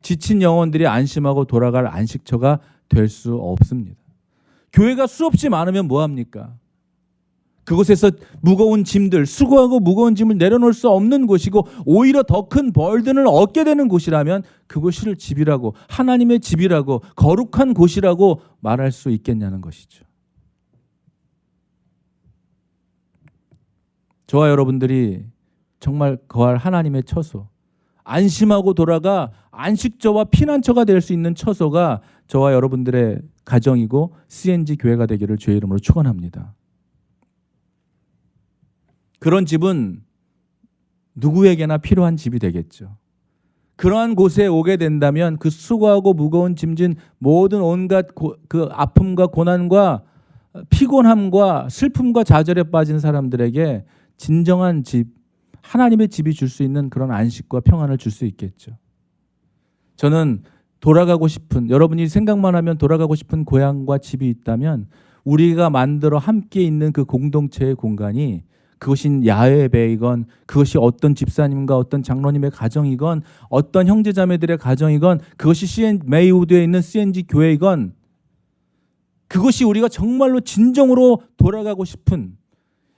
지친 영혼들이 안심하고 돌아갈 안식처가 될 수 없습니다. 교회가 수없이 많으면 뭐합니까? 그곳에서 무거운 짐들, 수고하고 무거운 짐을 내려놓을 수 없는 곳이고 오히려 더 큰 벌든을 얻게 되는 곳이라면 그곳을 집이라고, 하나님의 집이라고, 거룩한 곳이라고 말할 수 있겠냐는 것이죠. 저와 여러분들이 정말 거할 하나님의 처소, 안심하고 돌아가 안식처와 피난처가 될 수 있는 처소가 저와 여러분들의 가정이고 CNG 교회가 되기를 주의 이름으로 축원합니다. 그런 집은 누구에게나 필요한 집이 되겠죠. 그러한 곳에 오게 된다면 그 수고하고 무거운 짐진 모든 온갖 그 아픔과 고난과 피곤함과 슬픔과 좌절에 빠진 사람들에게 진정한 집, 하나님의 집이 줄 수 있는 그런 안식과 평안을 줄 수 있겠죠. 저는 돌아가고 싶은, 여러분이 생각만 하면 돌아가고 싶은 고향과 집이 있다면 우리가 만들어 함께 있는 그 공동체의 공간이, 그것이 야외 예배이건 그것이 어떤 집사님과 어떤 장로님의 가정이건 어떤 형제자매들의 가정이건 그것이 메이우드에 있는 CNG 교회이건, 그것이 우리가 정말로 진정으로 돌아가고 싶은,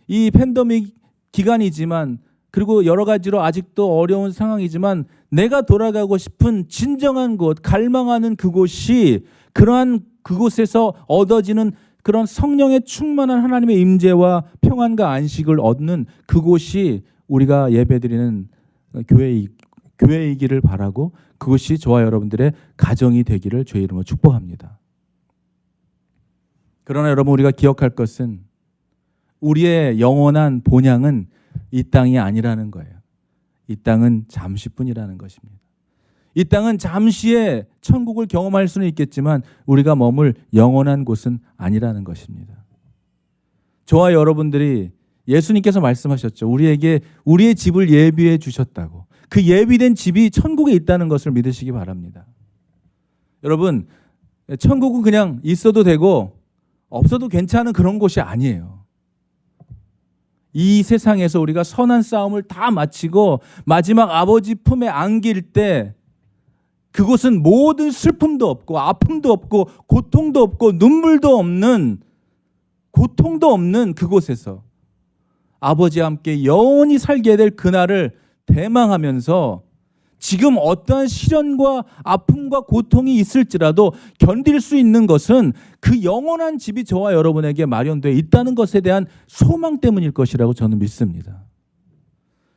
이 팬데믹 기간이지만 그리고 여러 가지로 아직도 어려운 상황이지만 내가 돌아가고 싶은 진정한 곳, 갈망하는 그곳이, 그러한 그곳에서 얻어지는 그런 성령의 충만한 하나님의 임재와 평안과 안식을 얻는 그곳이 우리가 예배드리는 교회이기를 바라고, 그것이 저와 여러분들의 가정이 되기를 주의 이름으로 축복합니다. 그러나 여러분, 우리가 기억할 것은 우리의 영원한 본향은 이 땅이 아니라는 거예요. 이 땅은 잠시뿐이라는 것입니다. 이 땅은 잠시의 천국을 경험할 수는 있겠지만 우리가 머물 영원한 곳은 아니라는 것입니다. 저와 여러분들이, 예수님께서 말씀하셨죠. 우리에게 우리의 집을 예비해 주셨다고. 그 예비된 집이 천국에 있다는 것을 믿으시기 바랍니다. 여러분, 천국은 그냥 있어도 되고 없어도 괜찮은 그런 곳이 아니에요. 이 세상에서 우리가 선한 싸움을 다 마치고 마지막 아버지 품에 안길 때, 그곳은 모든 슬픔도 없고 아픔도 없고 고통도 없고 눈물도 없는, 고통도 없는 그곳에서 아버지와 함께 영원히 살게 될 그날을 대망하면서 지금 어떠한 시련과 아픔과 고통이 있을지라도 견딜 수 있는 것은 그 영원한 집이 저와 여러분에게 마련되어 있다는 것에 대한 소망 때문일 것이라고 저는 믿습니다.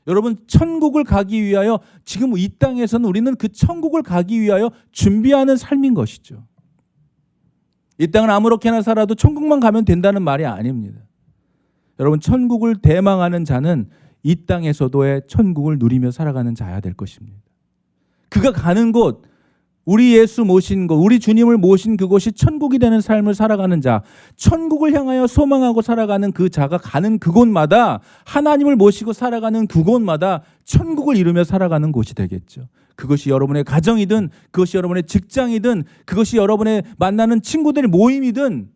여러분, 천국을 가기 위하여, 지금 이 땅에서는 우리는 그 천국을 가기 위하여 준비하는 삶인 것이죠. 이 땅은 아무렇게나 살아도 천국만 가면 된다는 말이 아닙니다. 여러분, 천국을 대망하는 자는 이 땅에서도의 천국을 누리며 살아가는 자야 될 것입니다. 그가 가는 곳, 우리 예수 모신 곳, 우리 주님을 모신 그곳이 천국이 되는 삶을 살아가는 자, 천국을 향하여 소망하고 살아가는 그 자가 가는 그곳마다, 하나님을 모시고 살아가는 그곳마다 천국을 이루며 살아가는 곳이 되겠죠. 그것이 여러분의 가정이든, 그것이 여러분의 직장이든, 그것이 여러분의 만나는 친구들의 모임이든,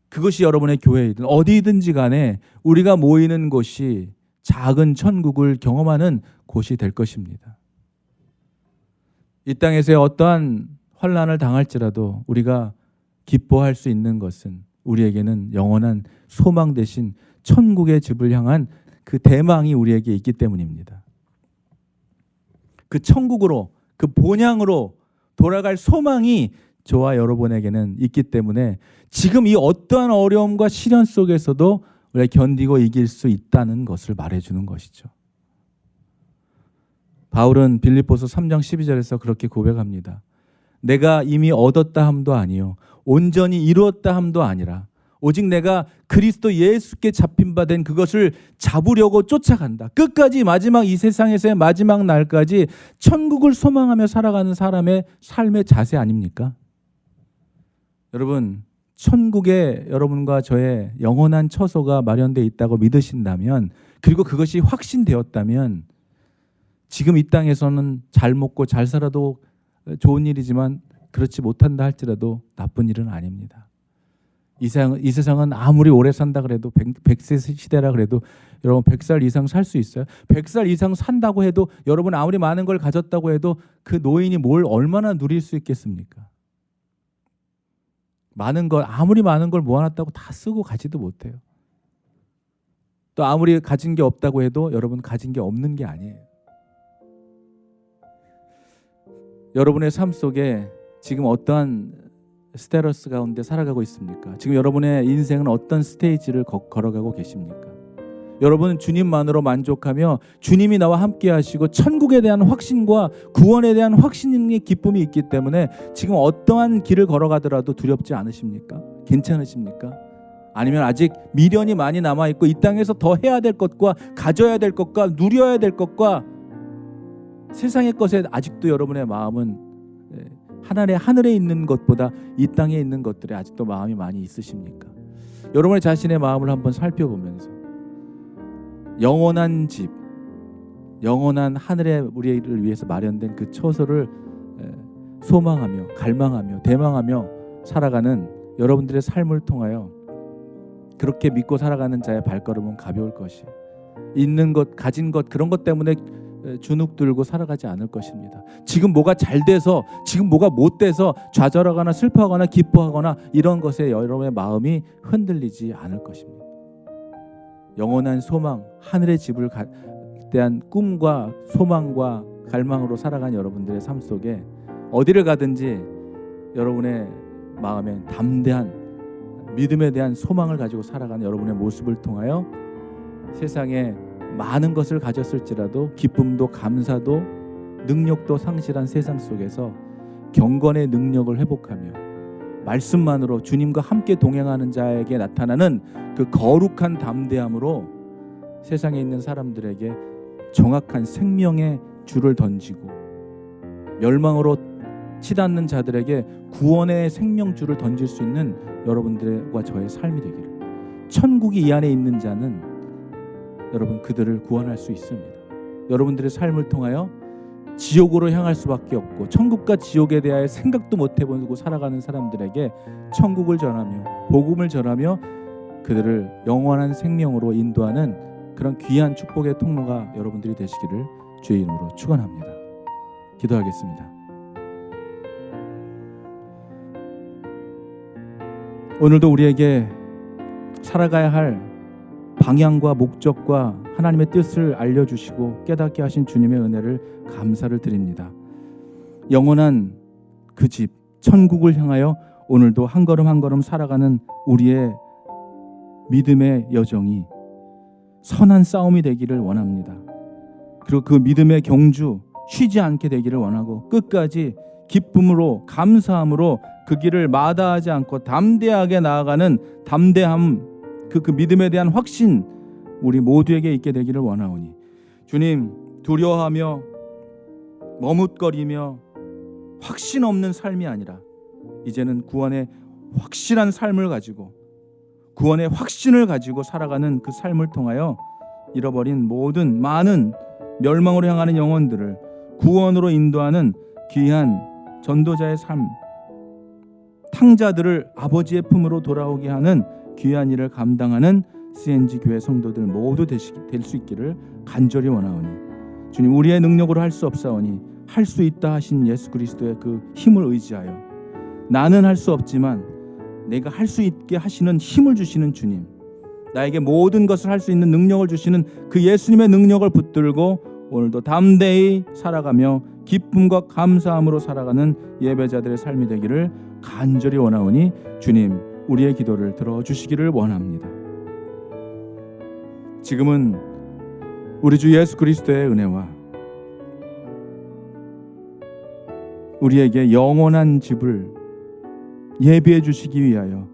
그것이 여러분의 교회이든 어디든지 간에 우리가 모이는 곳이 작은 천국을 경험하는 곳이 될 것입니다. 이 땅에서의 어떠한 환난을 당할지라도 우리가 기뻐할 수 있는 것은 우리에게는 영원한 소망 대신 천국의 집을 향한 그 대망이 우리에게 있기 때문입니다. 그 천국으로, 그 본향으로 돌아갈 소망이 저와 여러분에게는 있기 때문에 지금 이 어떠한 어려움과 시련 속에서도 우리가 견디고 이길 수 있다는 것을 말해주는 것이죠. 바울은 빌립보서 3장 12절에서 그렇게 고백합니다. 내가 이미 얻었다 함도 아니요 온전히 이루었다 함도 아니라 오직 내가 그리스도 예수께 잡힌 바 된 그것을 잡으려고 쫓아간다. 끝까지, 마지막 이 세상에서의 마지막 날까지 천국을 소망하며 살아가는 사람의 삶의 자세 아닙니까? 여러분, 천국에 여러분과 저의 영원한 처소가 마련되어 있다고 믿으신다면, 그리고 그것이 확신되었다면, 지금 이 땅에서는 잘 먹고 잘 살아도 좋은 일이지만 그렇지 못한다 할지라도 나쁜 일은 아닙니다. 이 세상은 아무리 오래 산다 그래도 100세 시대라 그래도 여러분 100살 이상 살 수 있어요. 100살 이상 산다고 해도, 여러분 아무리 많은 걸 가졌다고 해도 그 노인이 뭘 얼마나 누릴 수 있겠습니까? 많은 걸, 아무리 많은 걸 모아놨다고 다 쓰고 가지도 못해요. 또 아무리 가진 게 없다고 해도 여러분 가진 게 없는 게 아니에요. 여러분의 삶 속에 지금 어떠한 스테러스 가운데 살아가고 있습니까? 지금 여러분의 인생은 어떤 스테이지를 걸어가고 계십니까? 여러분 주님만으로 만족하며 주님이 나와 함께 하시고 천국에 대한 확신과 구원에 대한 확신의 기쁨이 있기 때문에 지금 어떠한 길을 걸어가더라도 두렵지 않으십니까? 괜찮으십니까? 아니면 아직 미련이 많이 남아있고 이 땅에서 더 해야 될 것과 가져야 될 것과 누려야 될 것과 세상의 것에 아직도 여러분의 마음은 하늘에 있는 것보다 이 땅에 있는 것들에 아직도 마음이 많이 있으십니까? 여러분의 자신의 마음을 한번 살펴보면서 영원한 집, 영원한 하늘에 우리를 위해서 마련된 그 처소를 소망하며 갈망하며 대망하며 살아가는 여러분들의 삶을 통하여 그렇게 믿고 살아가는 자의 발걸음은 가벼울 것이, 있는 것, 가진 것, 그런 것 때문에 주눅 들고 살아가지 않을 것입니다. 지금 뭐가 잘 돼서, 지금 뭐가 못 돼서 좌절하거나 슬퍼하거나 기뻐하거나 이런 것에 여러분의 마음이 흔들리지 않을 것입니다. 영원한 소망, 하늘의 집을 대한 꿈과 소망과 갈망으로 살아간 여러분들의 삶 속에 어디를 가든지 여러분의 마음에 담대한 믿음에 대한 소망을 가지고 살아가는 여러분의 모습을 통하여 세상에 많은 것을 가졌을지라도 기쁨도 감사도 능력도 상실한 세상 속에서 경건의 능력을 회복하며 말씀만으로 주님과 함께 동행하는 자에게 나타나는 그 거룩한 담대함으로 세상에 있는 사람들에게 정확한 생명의 줄을 던지고 멸망으로 치닫는 자들에게 구원의 생명줄을 던질 수 있는 여러분들과 저의 삶이 되기를, 천국이 이 안에 있는 자는 여러분 그들을 구원할 수 있습니다. 여러분들의 삶을 통하여 지옥으로 향할 수밖에 없고 천국과 지옥에 대하여 생각도 못 해보고 살아가는 사람들에게 천국을 전하며 복음을 전하며 그들을 영원한 생명으로 인도하는 그런 귀한 축복의 통로가 여러분들이 되시기를 주의 이름으로 축원합니다. 기도하겠습니다. 오늘도 우리에게 살아가야 할 방향과 목적과 하나님의 뜻을 알려주시고 깨닫게 하신 주님의 은혜를 감사를 드립니다. 영원한 그 집, 천국을 향하여 오늘도 한 걸음 한 걸음 살아가는 우리의 믿음의 여정이 선한 싸움이 되기를 원합니다. 그리고 그 믿음의 경주 쉬지 않게 되기를 원하고 끝까지 기쁨으로 감사함으로 그 길을 마다하지 않고 담대하게 나아가는 담대함, 그 믿음에 대한 확신 우리 모두에게 있게 되기를 원하오니 주님, 두려워하며 머뭇거리며 확신 없는 삶이 아니라 이제는 구원의 확실한 삶을 가지고 구원의 확신을 가지고 살아가는 그 삶을 통하여 잃어버린 모든 많은 멸망으로 향하는 영혼들을 구원으로 인도하는 귀한 전도자의 삶, 탕자들을 아버지의 품으로 돌아오게 하는 귀한 일을 감당하는 CNG 교회 성도들 모두 될 수 있기를 간절히 원하오니 주님, 우리의 능력으로 할 수 없사오니 할 수 있다 하신 예수 그리스도의 그 힘을 의지하여 나는 할 수 없지만 내가 할 수 있게 하시는 힘을 주시는 주님, 나에게 모든 것을 할 수 있는 능력을 주시는 그 예수님의 능력을 붙들고 오늘도 담대히 살아가며 기쁨과 감사함으로 살아가는 예배자들의 삶이 되기를 간절히 원하오니 주님, 우리의 기도를 들어주시기를 원합니다. 지금은 우리 주 예수 그리스도의 은혜와 우리에게 영원한 집을 예비해 주시기 위하여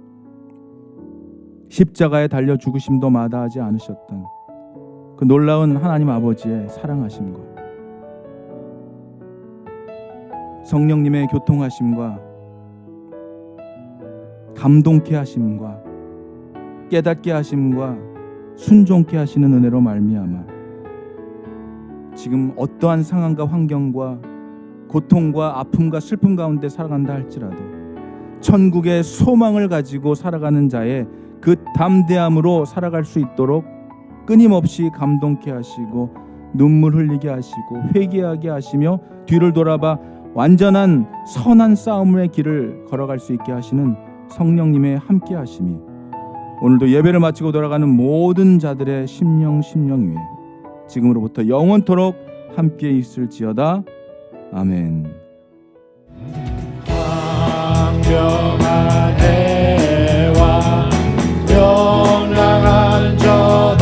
십자가에 달려 죽으심도 마다하지 않으셨던 그 놀라운 하나님 아버지의 사랑하심과 성령님의 교통하심과 감동케 하심과 깨닫게 하심과 순종케 하시는 은혜로 말미암아 지금 어떠한 상황과 환경과 고통과 아픔과 슬픔 가운데 살아간다 할지라도 천국의 소망을 가지고 살아가는 자의 그 담대함으로 살아갈 수 있도록 끊임없이 감동케 하시고 눈물 흘리게 하시고 회개하게 하시며 뒤를 돌아봐 완전한 선한 싸움의 길을 걸어갈 수 있게 하시는 성령님의 함께 하심이 오늘도 예배를 마치고 돌아가는 모든 자들의 심령 위에 지금으로부터 영원토록 함께 있을지어다. 아멘. 황명한 해와 영랑한 저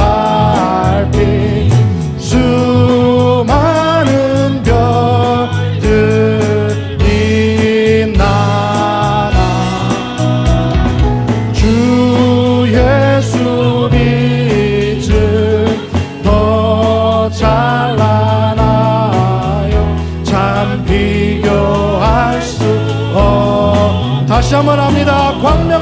한번 합니다. 광명